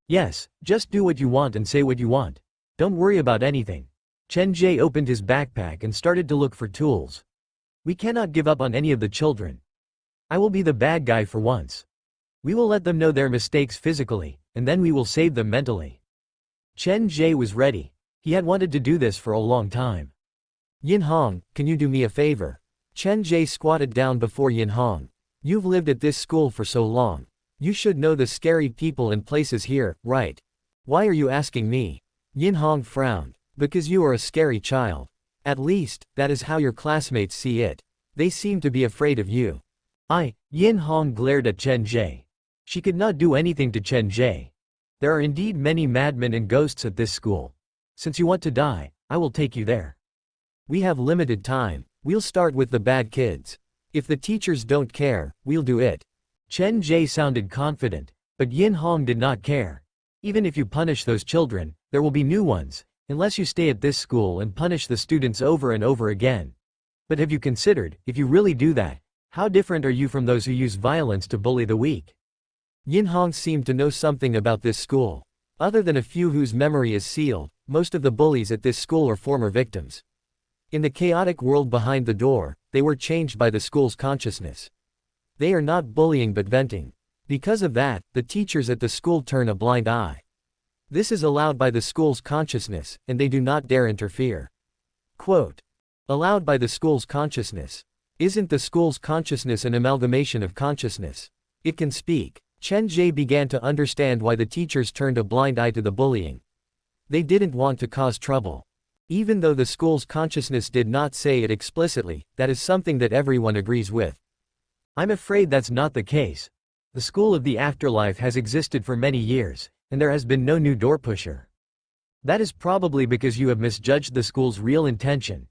Yes, just do what you want and say what you want. Don't worry about anything. Chen Ge opened his backpack and started to look for tools. We cannot give up on any of the children. I will be the bad guy for once. We will let them know their mistakes physically, and then we will save them mentally. Chen Ge was ready. He had wanted to do this for a long time. Yin Hong, can you do me a favor? Chen Ge squatted down before Yin Hong. You've lived at this school for so long. You should know the scary people and places here, right? Why are you asking me? Yin Hong frowned. Because you are a scary child. At least, that is how your classmates see it. They seem to be afraid of you. Yin Hong glared at Chen Ge. She could not do anything to Chen Ge. There are indeed many madmen and ghosts at this school. Since you want to die, I will take you there. We have limited time. We'll start with the bad kids. If the teachers don't care, we'll do it. Chen Ge sounded confident, but Yin Hong did not care. Even if you punish those children, there will be new ones, unless you stay at this school and punish the students over and over again. But have you considered, if you really do that, how different are you from those who use violence to bully the weak? Yin Hong seemed to know something about this school. Other than a few whose memory is sealed, most of the bullies at this school are former victims. In the chaotic world behind the door, they were changed by the school's consciousness. They are not bullying but venting. Because of that, the teachers at the school turn a blind eye. This is allowed by the school's consciousness, and they do not dare interfere. Quote. Allowed by the school's consciousness. Isn't the school's consciousness an amalgamation of consciousness? It can speak. Chen Ge began to understand why the teachers turned a blind eye to the bullying. They didn't want to cause trouble. Even though the school's consciousness did not say it explicitly, that is something that everyone agrees with. I'm afraid that's not the case. The school of the afterlife has existed for many years, and there has been no new door pusher. That is probably because you have misjudged the school's real intention.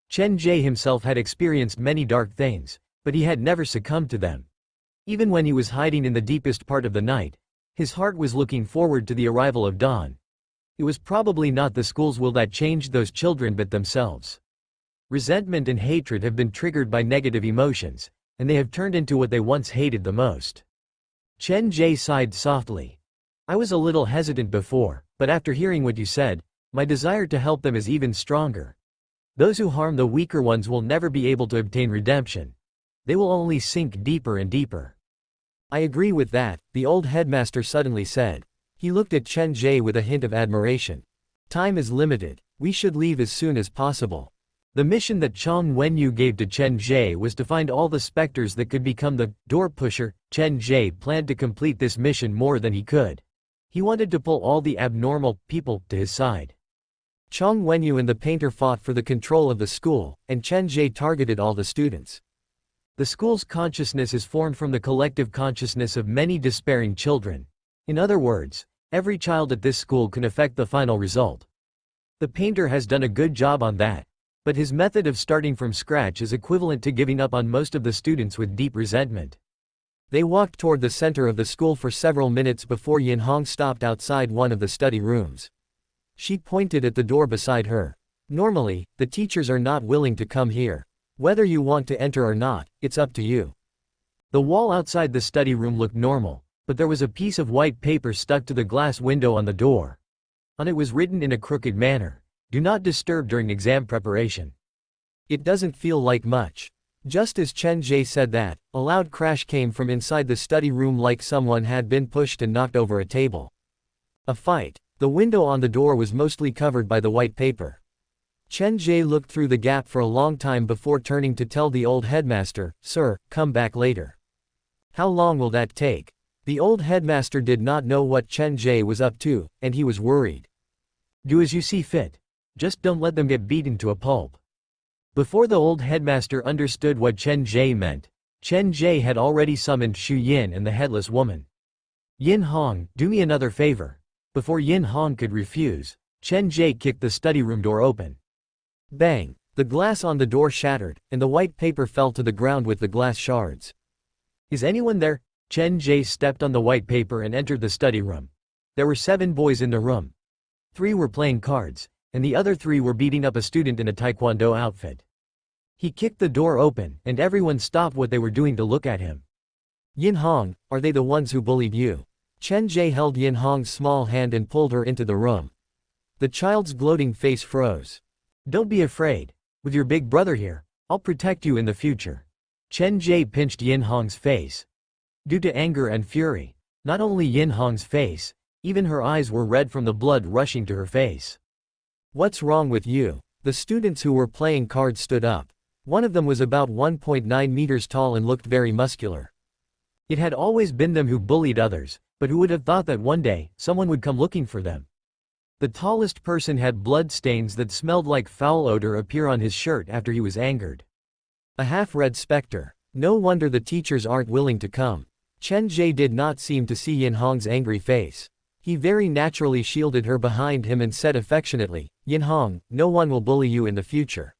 Chen Ge himself had experienced many dark things, but he had never succumbed to them. Even when he was hiding in the deepest part of the night, his heart was looking forward to the arrival of dawn. It was probably not the school's will that changed those children but themselves. Resentment and hatred have been triggered by negative emotions, and they have turned into what they once hated the most. Chen Ge sighed softly. I was a little hesitant before, but after hearing what you said, my desire to help them is even stronger. Those who harm the weaker ones will never be able to obtain redemption. They will only sink deeper and deeper. I agree with that, the old headmaster suddenly said. He looked at Chen Ge with a hint of admiration. Time is limited. We should leave as soon as possible. The mission that Chong Wenyu gave to Chen Ge was to find all the specters that could become the door pusher. Chen Ge planned to complete this mission more than he could. He wanted to pull all the abnormal people to his side. Chong Wenyu and the painter fought for the control of the school, and Chen Ge targeted all the students. The school's consciousness is formed from the collective consciousness of many despairing children. In other words, every child at this school can affect the final result. The painter has done a good job on that. But his method of starting from scratch is equivalent to giving up on most of the students with deep resentment. They walked toward the center of the school for several minutes before Yin Hong stopped outside one of the study rooms. She pointed at the door beside her. Normally, the teachers are not willing to come here. Whether you want to enter or not, it's up to you. The wall outside the study room looked normal, but there was a piece of white paper stuck to the glass window on the door. On it was written in a crooked manner, "Do not disturb during exam preparation." It doesn't feel like much. Just as Chen Ge said that, a loud crash came from inside the study room like someone had been pushed and knocked over a table. A fight. The window on the door was mostly covered by the white paper. Chen Ge looked through the gap for a long time before turning to tell the old headmaster, "Sir, come back later." "How long will that take?" The old headmaster did not know what Chen Ge was up to, and he was worried. "Do as you see fit. Just don't let them get beaten to a pulp." Before the old headmaster understood what Chen Ge meant, Chen Ge had already summoned Xu Yin and the headless woman. "Yin Hong, do me another favor." Before Yin Hong could refuse, Chen Ge kicked the study room door open. Bang! The glass on the door shattered, and the white paper fell to the ground with the glass shards. "Is anyone there?" Chen Ge stepped on the white paper and entered the study room. There were 7 boys in the room. 3 were playing cards, and the other 3 were beating up a student in a taekwondo outfit. He kicked the door open, and everyone stopped what they were doing to look at him. "Yin Hong, are they the ones who bullied you?" Chen Ge held Yin Hong's small hand and pulled her into the room. The child's gloating face froze. "Don't be afraid. With your big brother here, I'll protect you in the future." Chen Ge pinched Yin Hong's face. Due to anger and fury, not only Yin Hong's face, even her eyes were red from the blood rushing to her face. "What's wrong with you?" The students who were playing cards stood up. One of them was about 1.9 meters tall and looked very muscular. It had always been them who bullied others, but who would have thought that one day, someone would come looking for them. The tallest person had blood stains that smelled like foul odor appear on his shirt after he was angered. A half-red specter. No wonder the teachers aren't willing to come. Chen Ge did not seem to see Yin Hong's angry face. He very naturally shielded her behind him and said affectionately, "Yin Hong, no one will bully you in the future."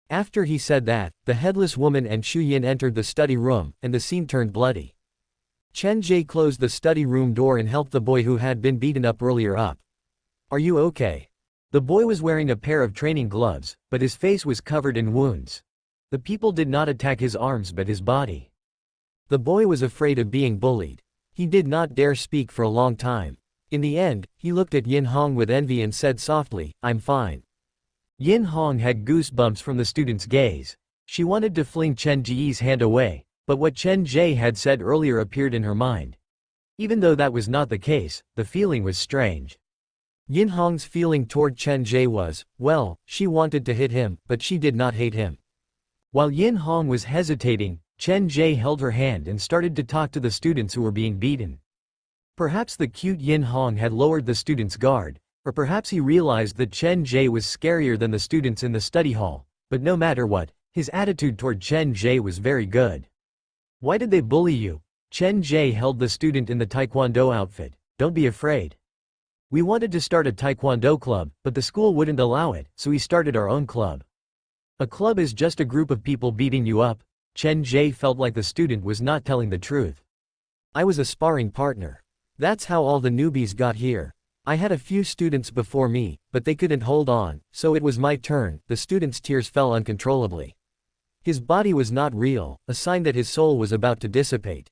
After he said that, the headless woman and Xu Yin entered the study room, and the scene turned bloody. Chen Ge closed the study room door and helped the boy who had been beaten up earlier up. "Are you okay?" The boy was wearing a pair of training gloves, but his face was covered in wounds. The people did not attack his arms but his body. The boy was afraid of being bullied. He did not dare speak for a long time. In the end, he looked at Yin Hong with envy and said softly, "I'm fine." Yin Hong had goosebumps from the student's gaze. She wanted to fling Chen Ge's hand away, but what Chen Ge had said earlier appeared in her mind. Even though that was not the case, the feeling was strange. Yin Hong's feeling toward Chen Ge was, well, she wanted to hit him, but she did not hate him. While Yin Hong was hesitating, Chen Ge held her hand and started to talk to the students who were being beaten. Perhaps the cute Yin Hong had lowered the students' guard, or perhaps he realized that Chen Ge was scarier than the students in the study hall, but no matter what, his attitude toward Chen Ge was very good. "Why did they bully you?" Chen Ge held the student in the taekwondo outfit. "Don't be afraid. We wanted to start a taekwondo club, but the school wouldn't allow it, so we started our own club." "A club is just a group of people beating you up." Chen Ge felt like the student was not telling the truth. "I was a sparring partner. That's how all the newbies got here. I had a few students before me, but they couldn't hold on, so it was my turn." The student's tears fell uncontrollably. His body was not real, a sign that his soul was about to dissipate.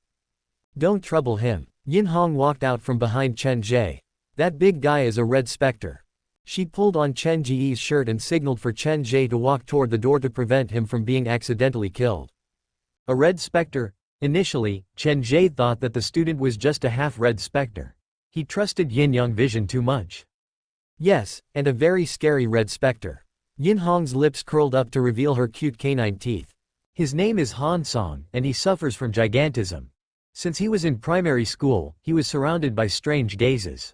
"Don't trouble him." Yin Hong walked out from behind Chen Ge. "That big guy is a red specter." She pulled on Chen Ge's shirt and signaled for Chen Ge to walk toward the door to prevent him from being accidentally killed. A red specter? Initially, Chen Ge thought that the student was just a half-red specter. He trusted Yin-Yang vision too much. Yes, and a very scary red specter. Yin Hong's lips curled up to reveal her cute canine teeth. His name is Han Song, and he suffers from gigantism. Since he was in primary school, he was surrounded by strange gazes.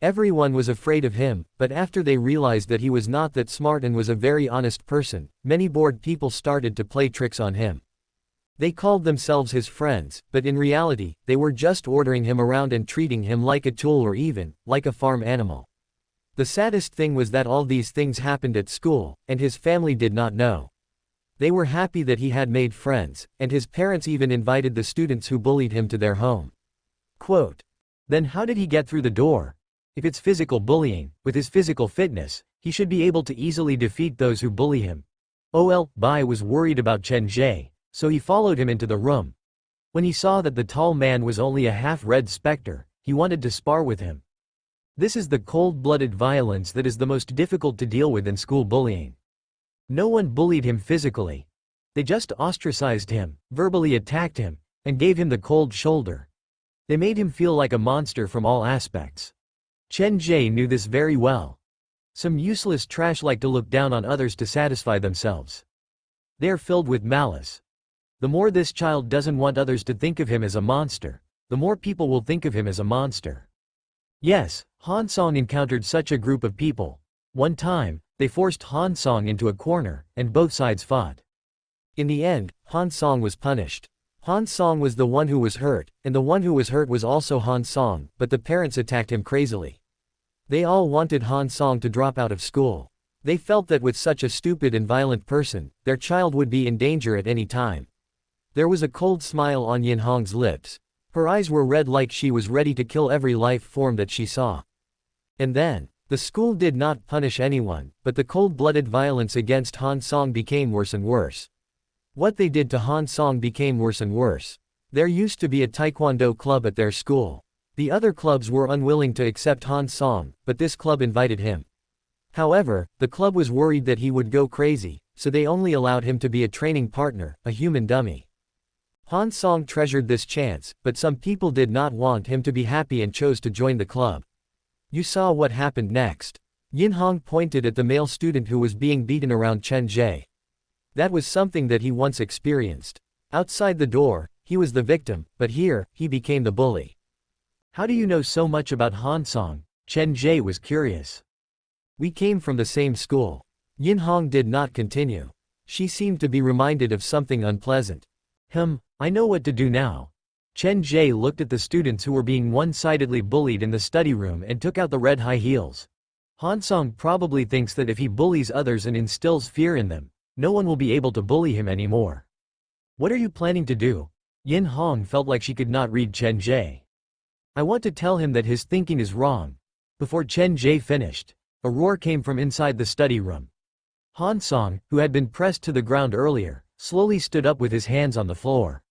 Everyone was afraid of him, but after they realized that he was not that smart and was a very honest person, many bored people started to play tricks on him. They called themselves his friends, but in reality, they were just ordering him around and treating him like a tool or even, like a farm animal. The saddest thing was that all these things happened at school, and his family did not know. They were happy that he had made friends, and his parents even invited the students who bullied him to their home. Quote, then how did he get through the door? If it's physical bullying, with his physical fitness, he should be able to easily defeat those who bully him. Bai was worried about Chen Ge, so he followed him into the room. When he saw that the tall man was only a half-red spectre, he wanted to spar with him. This is the cold-blooded violence that is the most difficult to deal with in school bullying. No one bullied him physically. They just ostracized him, verbally attacked him, and gave him the cold shoulder. They made him feel like a monster from all aspects. Chen Ge knew this very well. Some useless trash like to look down on others to satisfy themselves. They are filled with malice. The more this child doesn't want others to think of him as a monster, the more people will think of him as a monster. Yes, Han Song encountered such a group of people. One time, they forced Han Song into a corner, and both sides fought. In the end, Han Song was punished. Han Song was the one who was hurt, and the one who was hurt was also Han Song, but the parents attacked him crazily. They all wanted Han Song to drop out of school. They felt that with such a stupid and violent person, their child would be in danger at any time. There was a cold smile on Yin Hong's lips. Her eyes were red like she was ready to kill every life form that she saw. And then, the school did not punish anyone, but the cold-blooded violence against Han Song became worse and worse. What they did to Han Song became worse and worse. There used to be a taekwondo club at their school. The other clubs were unwilling to accept Han Song, but this club invited him. However, the club was worried that he would go crazy, so they only allowed him to be a training partner, a human dummy. Han Song treasured this chance, but some people did not want him to be happy and chose to join the club. You saw what happened next. Yin Hong pointed at the male student who was being beaten around Chen Ge. That was something that he once experienced. Outside the door, he was the victim, but here, he became the bully. How do you know so much about Han Song? Chen Ge was curious. We came from the same school. Yin Hong did not continue. She seemed to be reminded of something unpleasant. I know what to do now. Chen Ge looked at the students who were being one-sidedly bullied in the study room and took out the red high heels. Han Song probably thinks that if he bullies others and instills fear in them, no one will be able to bully him anymore. What are you planning to do? Yin Hong felt like she could not read Chen Ge. I want to tell him that his thinking is wrong. Before Chen Ge finished, a roar came from inside the study room. Han Song, who had been pressed to the ground earlier, slowly stood up with his hands on the floor.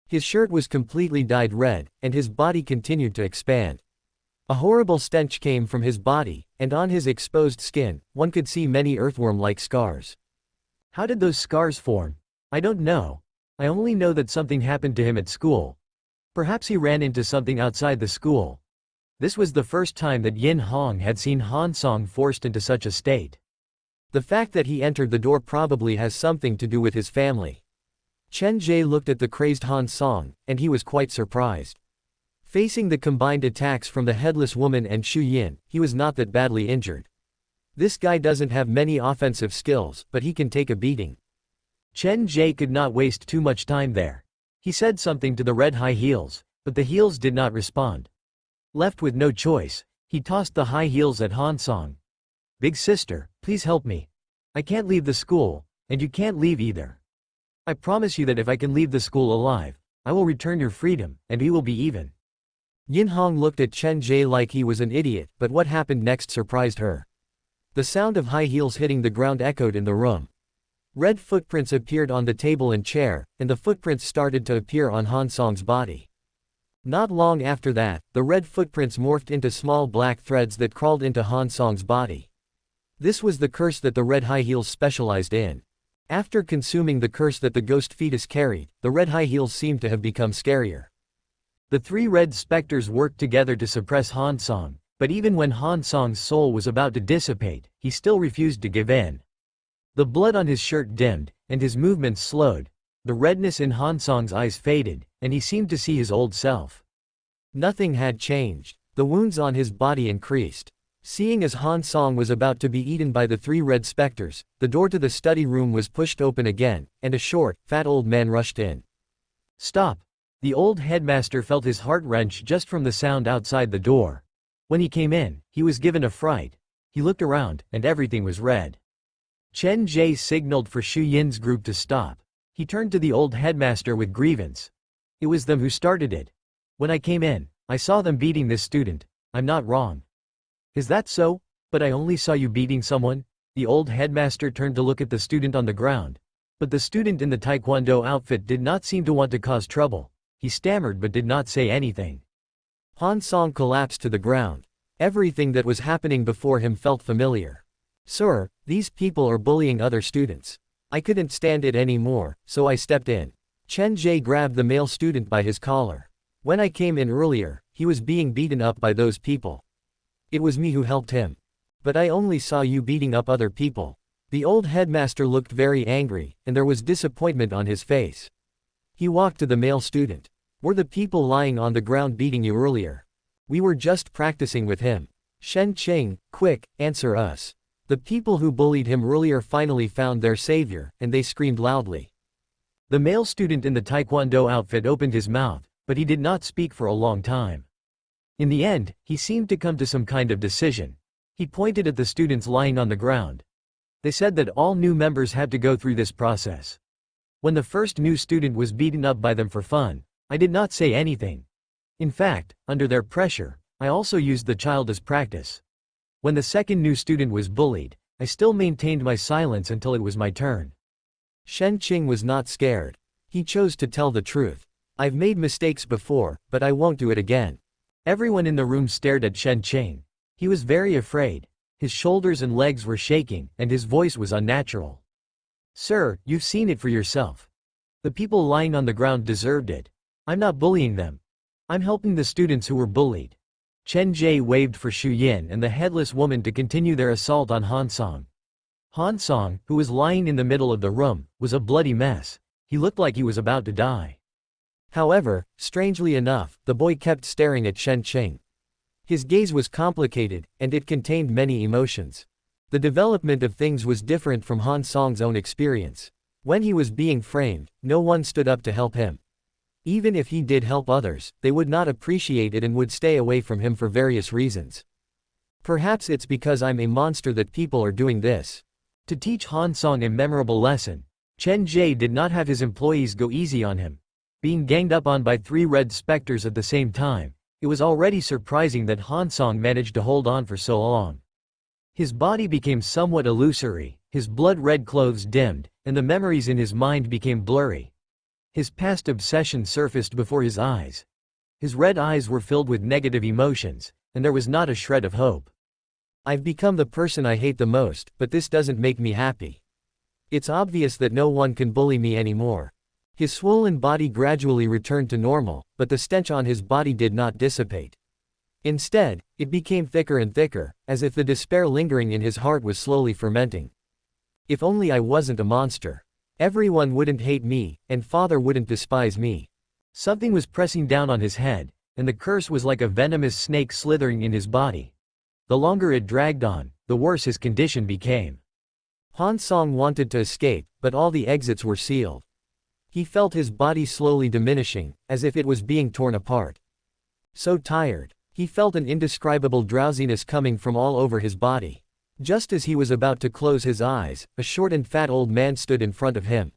His shirt was completely dyed red, and his body continued to expand. A horrible stench came from his body, and on his exposed skin, one could see many earthworm-like scars. How did those scars form? I don't know. I only know that something happened to him at school. Perhaps he ran into something outside the school. This was the first time that Yin Hong had seen Han Song forced into such a state. The fact that he entered the door probably has something to do with his family. Chen Ge looked at the crazed Han Song, and he was quite surprised. Facing the combined attacks from the headless woman and Xu Yin, he was not that badly injured. This guy doesn't have many offensive skills, but he can take a beating. Chen Ge could not waste too much time there. He said something to the red high heels, but the heels did not respond. Left with no choice, he tossed the high heels at Han Song. Big sister, please help me. I can't leave the school, and you can't leave either. I promise you that if I can leave the school alive, I will return your freedom, and we will be even. Yin Hong looked at Chen Ge like he was an idiot, but what happened next surprised her. The sound of high heels hitting the ground echoed in the room. Red footprints appeared on the table and chair, and the footprints started to appear on Han Song's body. Not long after that, the red footprints morphed into small black threads that crawled into Han Song's body. This was the curse that the red high heels specialized in. After consuming the curse that the ghost fetus carried, the red high heels seemed to have become scarier. The three red specters worked together to suppress Han Song, but even when Han Song's soul was about to dissipate, he still refused to give in. The blood on his shirt dimmed, and his movements slowed. The redness in Han Song's eyes faded, and he seemed to see his old self. Nothing had changed. The wounds on his body increased. Seeing as Han Song was about to be eaten by the three red specters, the door to the study room was pushed open again, and a short, fat old man rushed in. Stop! The old headmaster felt his heart wrench just from the sound outside the door. When he came in, he was given a fright. He looked around, and everything was red. Chen Ge signaled for Xu Yin's group to stop. He turned to the old headmaster with grievance. It was them who started it. When I came in, I saw them beating this student. I'm not wrong. Is that so? But I only saw you beating someone? The old headmaster turned to look at the student on the ground. But the student in the taekwondo outfit did not seem to want to cause trouble. He stammered but did not say anything. Han Song collapsed to the ground. Everything that was happening before him felt familiar. Sir, these people are bullying other students. I couldn't stand it anymore, so I stepped in. Chen Ge grabbed the male student by his collar. When I came in earlier, he was being beaten up by those people. It was me who helped him. But I only saw you beating up other people. The old headmaster looked very angry, and there was disappointment on his face. He walked to the male student. Were the people lying on the ground beating you earlier? We were just practicing with him. Shen Qing, quick, answer us. The people who bullied him earlier finally found their savior, and they screamed loudly. The male student in the taekwondo outfit opened his mouth, but he did not speak for a long time. In the end, he seemed to come to some kind of decision. He pointed at the students lying on the ground. They said that all new members had to go through this process. When the first new student was beaten up by them for fun, I did not say anything. In fact, under their pressure, I also used the child as practice. When the second new student was bullied, I still maintained my silence until it was my turn. Shen Qing was not scared. He chose to tell the truth. I've made mistakes before, but I won't do it again. Everyone in the room stared at Shen Qing. He was very afraid. His shoulders and legs were shaking, and his voice was unnatural. Sir, you've seen it for yourself. The people lying on the ground deserved it. I'm not bullying them. I'm helping the students who were bullied. Chen Ge waved for Xu Yin and the headless woman to continue their assault on Han Song. Han Song, who was lying in the middle of the room, was a bloody mess. He looked like he was about to die. However, strangely enough, the boy kept staring at Shen Qing. His gaze was complicated, and it contained many emotions. The development of things was different from Han Song's own experience. When he was being framed, no one stood up to help him. Even if he did help others, they would not appreciate it and would stay away from him for various reasons. Perhaps it's because I'm a monster that people are doing this. To teach Han Song a memorable lesson, Chen Ge did not have his employees go easy on him. Being ganged up on by 3 red specters at the same time, it was already surprising that Han Song managed to hold on for so long. His body became somewhat illusory, his blood-red clothes dimmed, and the memories in his mind became blurry. His past obsession surfaced before his eyes. His red eyes were filled with negative emotions, and there was not a shred of hope. I've become the person I hate the most, but this doesn't make me happy. It's obvious that no one can bully me anymore. His swollen body gradually returned to normal, but the stench on his body did not dissipate. Instead, it became thicker and thicker, as if the despair lingering in his heart was slowly fermenting. If only I wasn't a monster. Everyone wouldn't hate me, and father wouldn't despise me. Something was pressing down on his head, and the curse was like a venomous snake slithering in his body. The longer it dragged on, the worse his condition became. Han Song wanted to escape, but all the exits were sealed. He felt his body slowly diminishing, as if it was being torn apart. So tired. He felt an indescribable drowsiness coming from all over his body. Just as he was about to close his eyes, a short and fat old man stood in front of him.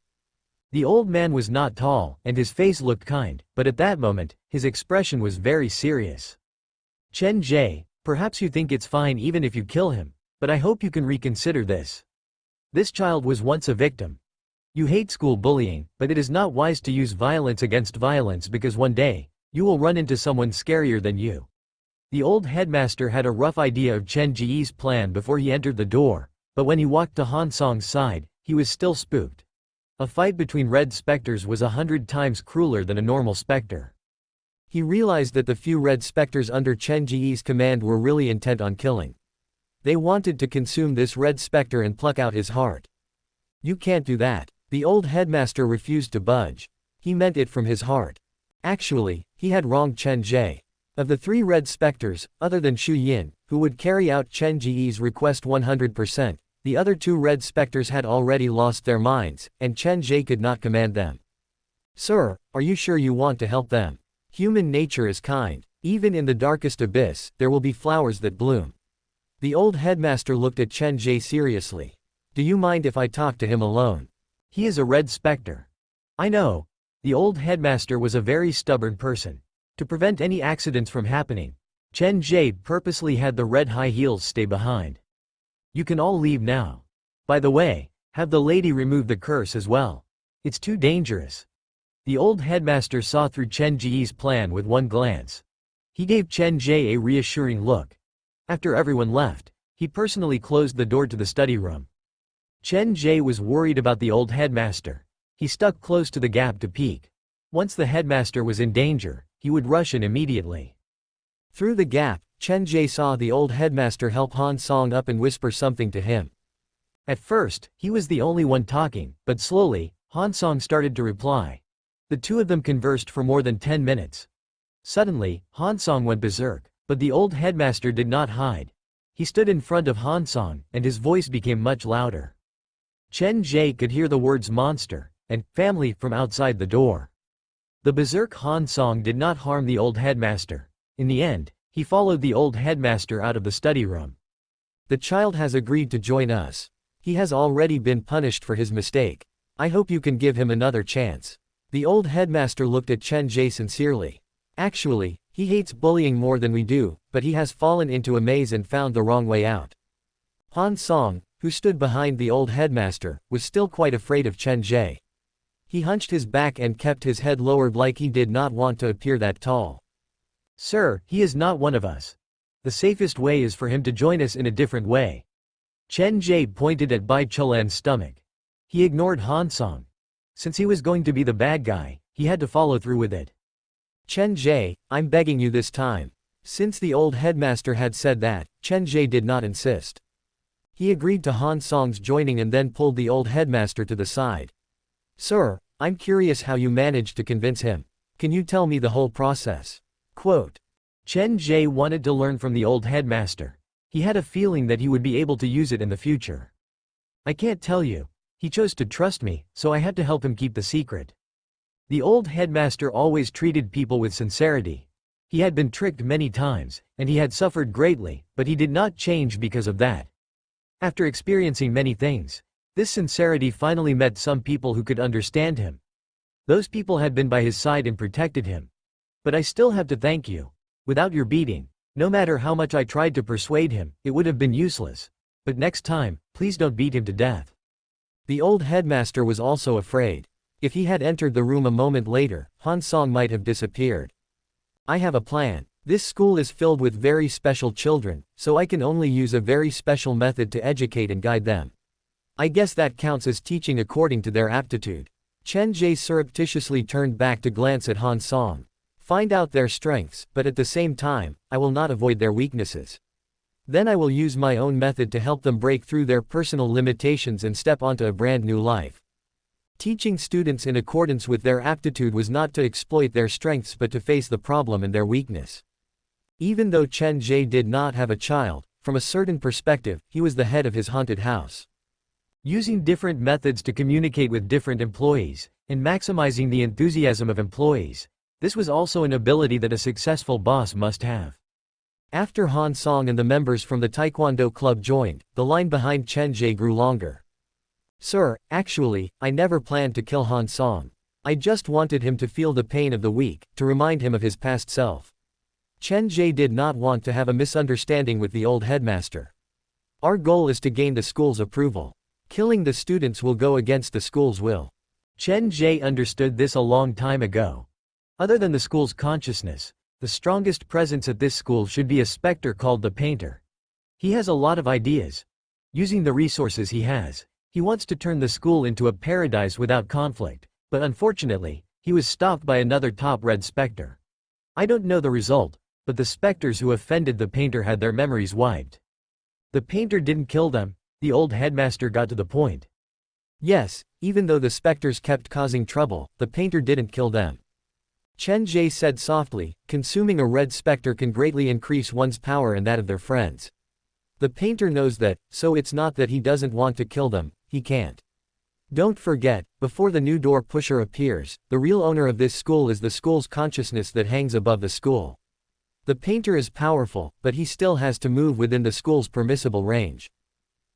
The old man was not tall, and his face looked kind, but at that moment, his expression was very serious. Chen Ge, perhaps you think it's fine even if you kill him, but I hope you can reconsider this. This child was once a victim. You hate school bullying, but it is not wise to use violence against violence because one day, you will run into someone scarier than you. The old headmaster had a rough idea of Chen Ge's plan before he entered the door, but when he walked to Han Song's side, he was still spooked. A fight between red specters was 100 times crueler than a normal specter. He realized that the few red specters under Chen Ge's command were really intent on killing. They wanted to consume this red specter and pluck out his heart. You can't do that. The old headmaster refused to budge. He meant it from his heart. Actually, he had wronged Chen Ge. Of the 3 red specters, other than Xu Yin, who would carry out Chen Ge's request 100%, the other 2 red specters had already lost their minds, and Chen Ge could not command them. Sir, are you sure you want to help them? Human nature is kind. Even in the darkest abyss, there will be flowers that bloom. The old headmaster looked at Chen Ge seriously. Do you mind if I talk to him alone? He is a red spectre. I know. The old headmaster was a very stubborn person. To prevent any accidents from happening, Chen Ge purposely had the red high heels stay behind. You can all leave now. By the way, have the lady remove the curse as well. It's too dangerous. The old headmaster saw through Chen Ge's plan with one glance. He gave Chen Ge a reassuring look. After everyone left, he personally closed the door to the study room. Chen Ge was worried about the old headmaster. He stuck close to the gap to peek. Once the headmaster was in danger, he would rush in immediately. Through the gap, Chen Ge saw the old headmaster help Han Song up and whisper something to him. At first, he was the only one talking, but slowly, Han Song started to reply. The two of them conversed for more than 10 minutes. Suddenly, Han Song went berserk, but the old headmaster did not hide. He stood in front of Han Song, and his voice became much louder. Chen Ge could hear the words monster and family from outside the door. The berserk Han Song did not harm the old headmaster. In the end, he followed the old headmaster out of the study room. The child has agreed to join us. He has already been punished for his mistake. I hope you can give him another chance. The old headmaster looked at Chen Ge sincerely. Actually, he hates bullying more than we do, but he has fallen into a maze and found the wrong way out. Han Song, who stood behind the old headmaster, was still quite afraid of Chen Ge. He hunched his back and kept his head lowered like he did not want to appear that tall. Sir, he is not one of us. The safest way is for him to join us in a different way. Chen Ge pointed at Bai Chulan's stomach. He ignored Han Song. Since he was going to be the bad guy, he had to follow through with it. Chen Ge, I'm begging you this time. Since the old headmaster had said that, Chen Ge did not insist. He agreed to Han Song's joining and then pulled the old headmaster to the side. Sir, I'm curious how you managed to convince him. Can you tell me the whole process? Quote. Chen Ge wanted to learn from the old headmaster. He had a feeling that he would be able to use it in the future. I can't tell you. He chose to trust me, so I had to help him keep the secret. The old headmaster always treated people with sincerity. He had been tricked many times, and he had suffered greatly, but he did not change because of that. After experiencing many things, this sincerity finally met some people who could understand him. Those people had been by his side and protected him. But I still have to thank you. Without your beating, no matter how much I tried to persuade him, it would have been useless. But next time, please don't beat him to death. The old headmaster was also afraid. If he had entered the room a moment later, Han Song might have disappeared. I have a plan. This school is filled with very special children, so I can only use a very special method to educate and guide them. I guess that counts as teaching according to their aptitude. Chen Ge surreptitiously turned back to glance at Han Song. Find out their strengths, but at the same time, I will not avoid their weaknesses. Then I will use my own method to help them break through their personal limitations and step onto a brand new life. Teaching students in accordance with their aptitude was not to exploit their strengths but to face the problem and their weakness. Even though Chen Ge did not have a child, from a certain perspective, he was the head of his haunted house. Using different methods to communicate with different employees, and maximizing the enthusiasm of employees, this was also an ability that a successful boss must have. After Han Song and the members from the Taekwondo club joined, the line behind Chen Ge grew longer. Sir, actually, I never planned to kill Han Song. I just wanted him to feel the pain of the weak, to remind him of his past self. Chen Ge did not want to have a misunderstanding with the old headmaster. Our goal is to gain the school's approval. Killing the students will go against the school's will. Chen Ge understood this a long time ago. Other than the school's consciousness, the strongest presence at this school should be a specter called the painter. He has a lot of ideas. Using the resources he has, he wants to turn the school into a paradise without conflict, but unfortunately, he was stopped by another top red specter. I don't know the result, but the specters who offended the painter had their memories wiped. The painter didn't kill them, the old headmaster got to the point. Yes, even though the specters kept causing trouble, the painter didn't kill them. Chen Ge said softly, consuming a red specter can greatly increase one's power and that of their friends. The painter knows that, so it's not that he doesn't want to kill them, he can't. Don't forget, before the new door pusher appears, the real owner of this school is the school's consciousness that hangs above the school. The painter is powerful, but he still has to move within the school's permissible range.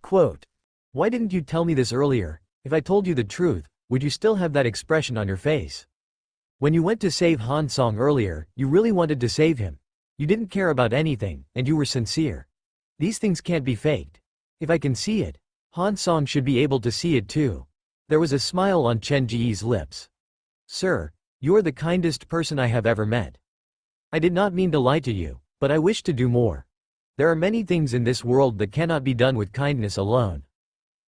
Quote. Why didn't you tell me this earlier? If I told you the truth, would you still have that expression on your face? When you went to save Han Song earlier, you really wanted to save him. You didn't care about anything, and you were sincere. These things can't be faked. If I can see it, Han Song should be able to see it too. There was a smile on Chen Ge's lips. Sir, you're the kindest person I have ever met. I did not mean to lie to you, but I wish to do more. There are many things in this world that cannot be done with kindness alone.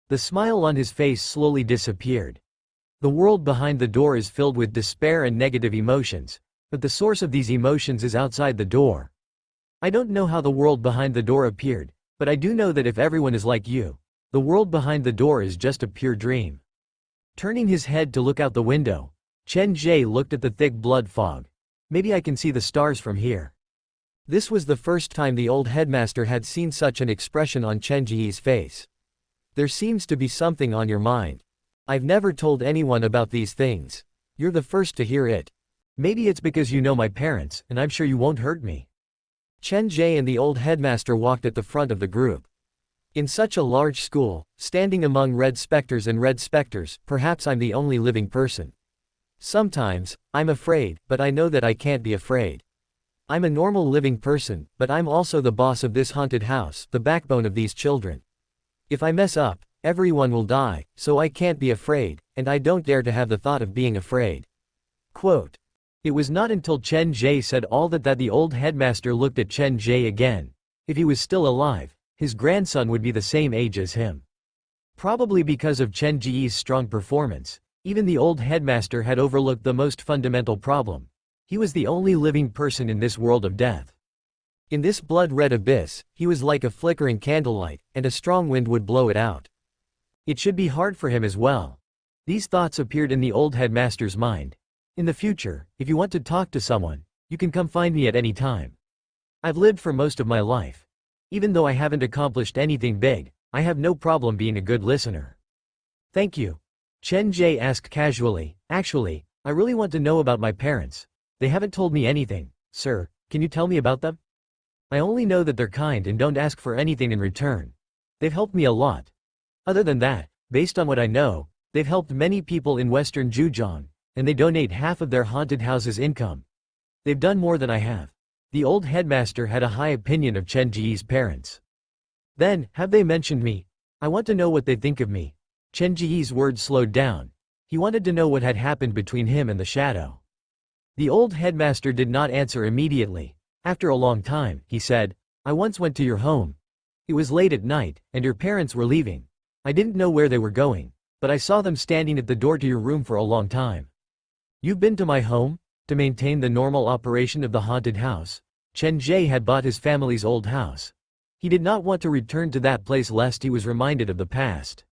The smile on his face slowly disappeared. The world behind the door is filled with despair and negative emotions, but the source of these emotions is outside the door. I don't know how the world behind the door appeared, but I do know that if everyone is like you, the world behind the door is just a pure dream. Turning his head to look out the window, Chen Ge looked at the thick blood fog. Maybe I can see the stars from here. This was the first time the old headmaster had seen such an expression on Chen Ge's face. There seems to be something on your mind. I've never told anyone about these things. You're the first to hear it. Maybe it's because you know my parents, and I'm sure you won't hurt me. Chen Ge and the old headmaster walked at the front of the group. In such a large school, standing among red specters and red specters, perhaps I'm the only living person. Sometimes, I'm afraid, but I know that I can't be afraid. I'm a normal living person, but I'm also the boss of this haunted house, the backbone of these children. If I mess up, everyone will die, so I can't be afraid, and I don't dare to have the thought of being afraid. Quote. It was not until Chen Ge said all that the old headmaster looked at Chen Ge again. If he was still alive, his grandson would be the same age as him. Probably because of Chen Ge's strong performance, even the old headmaster had overlooked the most fundamental problem. He was the only living person in this world of death. In this blood-red abyss, he was like a flickering candlelight, and a strong wind would blow it out. It should be hard for him as well. These thoughts appeared in the old headmaster's mind. In the future, if you want to talk to someone, you can come find me at any time. I've lived for most of my life. Even though I haven't accomplished anything big, I have no problem being a good listener. Thank you. Chen Ge asked casually. Actually, I really want to know about my parents. They haven't told me anything. Sir, can you tell me about them? I only know that they're kind and don't ask for anything in return. They've helped me a lot. Other than that, based on what I know, they've helped many people in western Zhejiang, and they donate half of their haunted house's income. They've done more than I have. The old headmaster had a high opinion of Chen Ge's parents. Then, have they mentioned me? I want to know what they think of me. Chen Ge's words slowed down. He wanted to know what had happened between him and the shadow. The old headmaster did not answer immediately. After a long time, he said, I once went to your home. It was late at night, and your parents were leaving. I didn't know where they were going, but I saw them standing at the door to your room for a long time. You've been to my home? To maintain the normal operation of the haunted house, Chen Ge had bought his family's old house. He did not want to return to that place lest he was reminded of the past.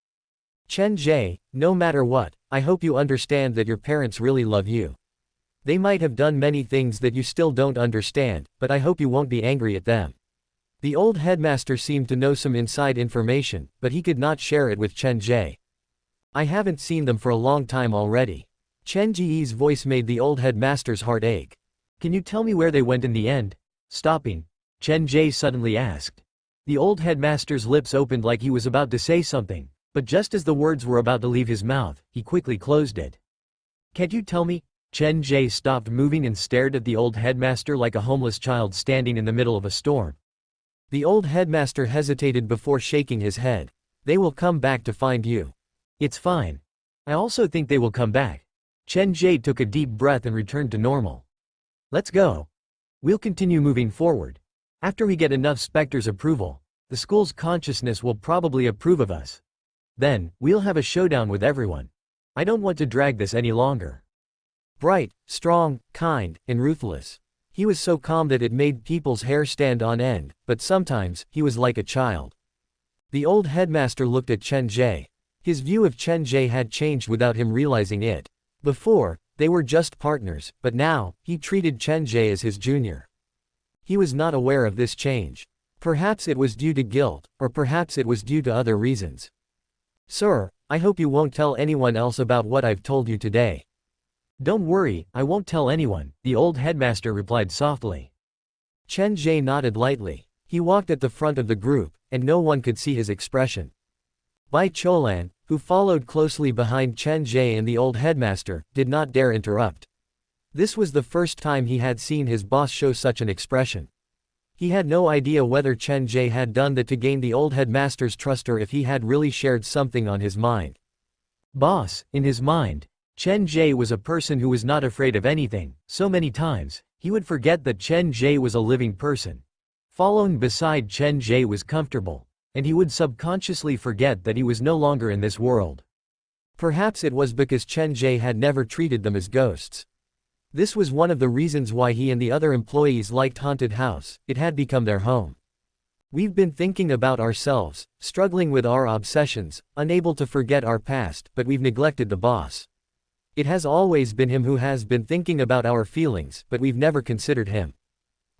Chen Ge, no matter what, I hope you understand that your parents really love you. They might have done many things that you still don't understand, but I hope you won't be angry at them. The old headmaster seemed to know some inside information, but he could not share it with Chen Ge. I haven't seen them for a long time already. Chen Ge's voice made the old headmaster's heart ache. Can you tell me where they went in the end? Stopping, Chen Ge suddenly asked. The old headmaster's lips opened like he was about to say something, but just as the words were about to leave his mouth, he quickly closed it. Can't you tell me? Chen Ge stopped moving and stared at the old headmaster like a homeless child standing in the middle of a storm. The old headmaster hesitated before shaking his head. They will come back to find you. It's fine. I also think they will come back. Chen Ge took a deep breath and returned to normal. Let's go. We'll continue moving forward. After we get enough specters' approval, the school's consciousness will probably approve of us. Then, we'll have a showdown with everyone. I don't want to drag this any longer. Bright, strong, kind, and ruthless. He was so calm that it made people's hair stand on end, but sometimes, he was like a child. The old headmaster looked at Chen Ge. His view of Chen Ge had changed without him realizing it. Before, they were just partners, but now, he treated Chen Ge as his junior. He was not aware of this change. Perhaps it was due to guilt, or perhaps it was due to other reasons. Sir, I hope you won't tell anyone else about what I've told you today. Don't worry, I won't tell anyone, the old headmaster replied softly. Chen Ge nodded lightly. He walked at the front of the group, and no one could see his expression. Bai Cholan, who followed closely behind Chen Ge and the old headmaster, did not dare interrupt. This was the first time he had seen his boss show such an expression. He had no idea whether Chen Ge had done that to gain the old headmaster's trust or if he had really shared something on his mind. Boss, in his mind, Chen Ge was a person who was not afraid of anything. So many times, he would forget that Chen Ge was a living person. Following beside Chen Ge was comfortable, and he would subconsciously forget that he was no longer in this world. Perhaps it was because Chen Ge had never treated them as ghosts. This was one of the reasons why he and the other employees liked haunted house. It had become their home. We've been thinking about ourselves, struggling with our obsessions, unable to forget our past, but we've neglected the boss. It has always been him who has been thinking about our feelings, but we've never considered him.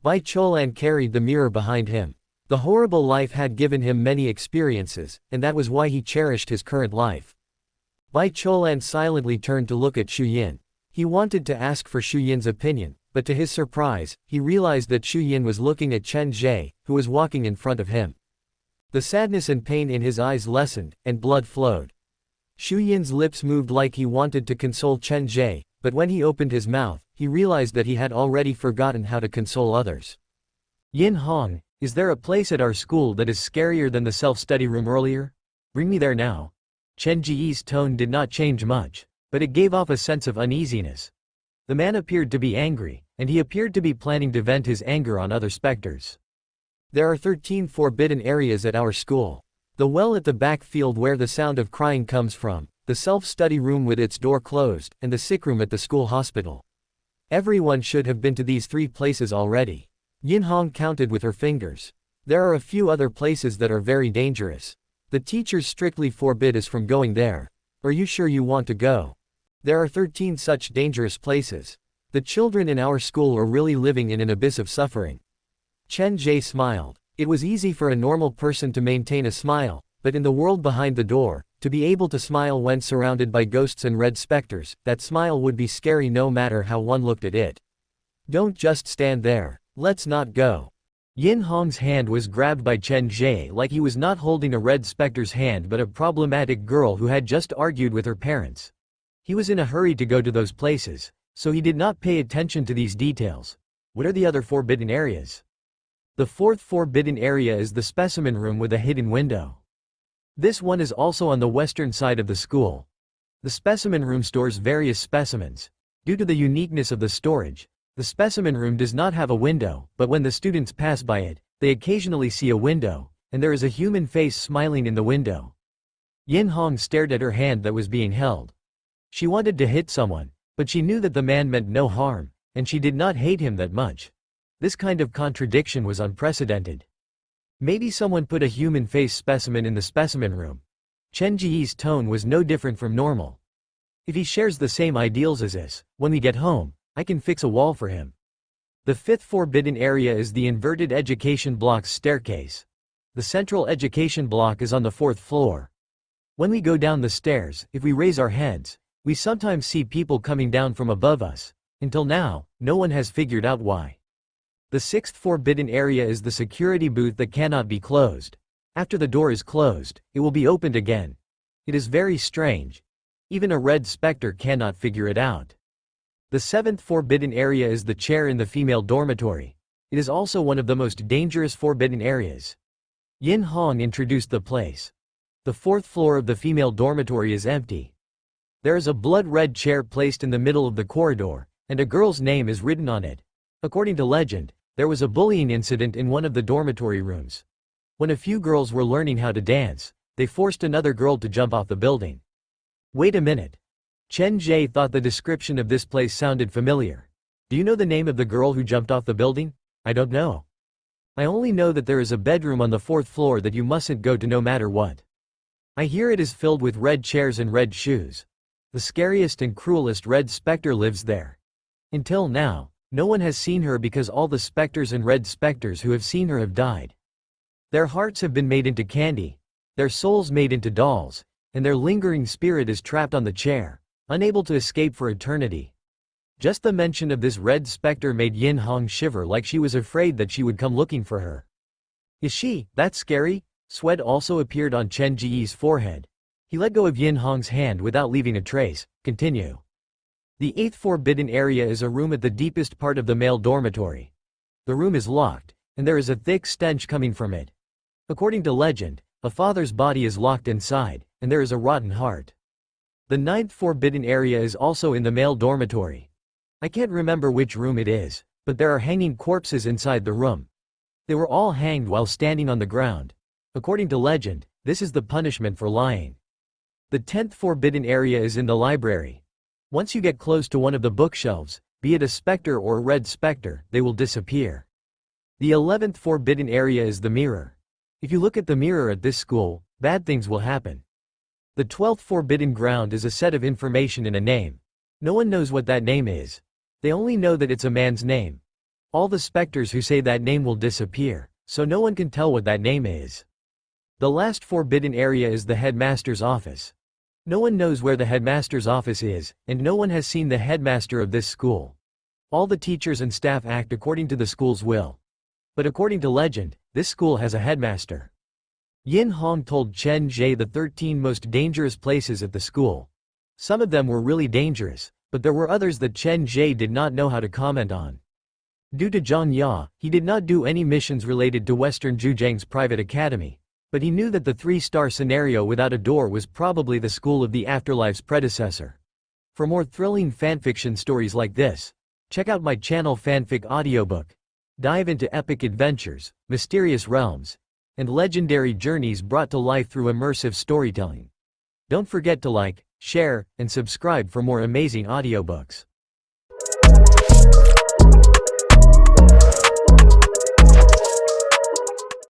Bai Cholan carried the mirror behind him. The horrible life had given him many experiences, and that was why he cherished his current life. Bai Cholan silently turned to look at Shu Yin. He wanted to ask for Shu Yin's opinion, but to his surprise, he realized that Shu Yin was looking at Chen Ge, who was walking in front of him. The sadness and pain in his eyes lessened, and blood flowed. Shu Yin's lips moved like he wanted to console Chen Ge, but when he opened his mouth, he realized that he had already forgotten how to console others. Yin Hong, is there a place at our school that is scarier than the self-study room earlier? Bring me there now. Chen Ge's tone did not change much, but it gave off a sense of uneasiness. The man appeared to be angry, and he appeared to be planning to vent his anger on other specters. There are 13 forbidden areas at our school. The well at the back field where the sound of crying comes from, the self-study room with its door closed, and the sick room at the school hospital. Everyone should have been to these 3 places already. Yin Hong counted with her fingers. There are a few other places that are very dangerous. The teachers strictly forbid us from going there. Are you sure you want to go? There are 13 such dangerous places. The children in our school are really living in an abyss of suffering. Chen Ge smiled. It was easy for a normal person to maintain a smile, but in the world behind the door, to be able to smile when surrounded by ghosts and red specters, that smile would be scary no matter how one looked at it. Don't just stand there. Let's not go. Yin Hong's hand was grabbed by Chen Ge like he was not holding a red specter's hand but a problematic girl who had just argued with her parents. He was in a hurry to go to those places, so he did not pay attention to these details. What are the other forbidden areas? The 4th forbidden area is the specimen room with a hidden window. This one is also on the western side of the school. The specimen room stores various specimens. Due to the uniqueness of the storage, the specimen room does not have a window, but when the students pass by it, they occasionally see a window, and there is a human face smiling in the window. Yin Hong stared at her hand that was being held. She wanted to hit someone, but she knew that the man meant no harm, and she did not hate him that much. This kind of contradiction was unprecedented. Maybe someone put a human face specimen in the specimen room. Chen Ge's tone was no different from normal. If he shares the same ideals as us, when we get home, I can fix a wall for him. The 5th forbidden area is the inverted education block's staircase. The central education block is on the 4th floor. When we go down the stairs, if we raise our heads, we sometimes see people coming down from above us. Until now, no one has figured out why. The 6th forbidden area is the security booth that cannot be closed. After the door is closed, it will be opened again. It is very strange. Even a red specter cannot figure it out. The 7th forbidden area is the chair in the female dormitory. It is also one of the most dangerous forbidden areas. Yin Hong introduced the place. The 4th floor of the female dormitory is empty. There is a blood-red chair placed in the middle of the corridor, and a girl's name is written on it. According to legend, there was a bullying incident in one of the dormitory rooms. When a few girls were learning how to dance, they forced another girl to jump off the building. Wait a minute. Chen Ge thought the description of this place sounded familiar. Do you know the name of the girl who jumped off the building? I don't know. I only know that there is a bedroom on the 4th floor that you mustn't go to no matter what. I hear it is filled with red chairs and red shoes. The scariest and cruelest red specter lives there. Until now, no one has seen her because all the specters and red specters who have seen her have died. Their hearts have been made into candy, their souls made into dolls, and their lingering spirit is trapped on the chair, unable to escape for eternity. Just the mention of this red specter made Yin Hong shiver like she was afraid that she would come looking for her. Is she that scary? Sweat also appeared on Chen Ge's forehead. He let go of Yin Hong's hand without leaving a trace. Continue. The 8th forbidden area is a room at the deepest part of the male dormitory. The room is locked, and there is a thick stench coming from it. According to legend, a father's body is locked inside, and there is a rotten heart. The 9th forbidden area is also in the male dormitory. I can't remember which room it is, but there are hanging corpses inside the room. They were all hanged while standing on the ground. According to legend, this is the punishment for lying. The 10th forbidden area is in the library. Once you get close to one of the bookshelves, be it a specter or a red specter, they will disappear. The 11th forbidden area is the mirror. If you look at the mirror at this school, bad things will happen. The 12th forbidden ground is a set of information in a name. No one knows what that name is. They only know that it's a man's name. All the specters who say that name will disappear, so no one can tell what that name is. The last forbidden area is the headmaster's office. No one knows where the headmaster's office is, and no one has seen the headmaster of this school. All the teachers and staff act according to the school's will. But according to legend, this school has a headmaster. Yin Hong told Chen Ge the 13 most dangerous places at the school. Some of them were really dangerous, but there were others that Chen Ge did not know how to comment on. Due to Zhang Ya, he did not do any missions related to Western Zhujiang's private academy. But he knew that the 3-star scenario without a door was probably the school of the afterlife's predecessor. For more thrilling fanfiction stories like this, check out my channel Fanfic Audiobook. Dive into epic adventures, mysterious realms, and legendary journeys brought to life through immersive storytelling. Don't forget to like, share, and subscribe for more amazing audiobooks.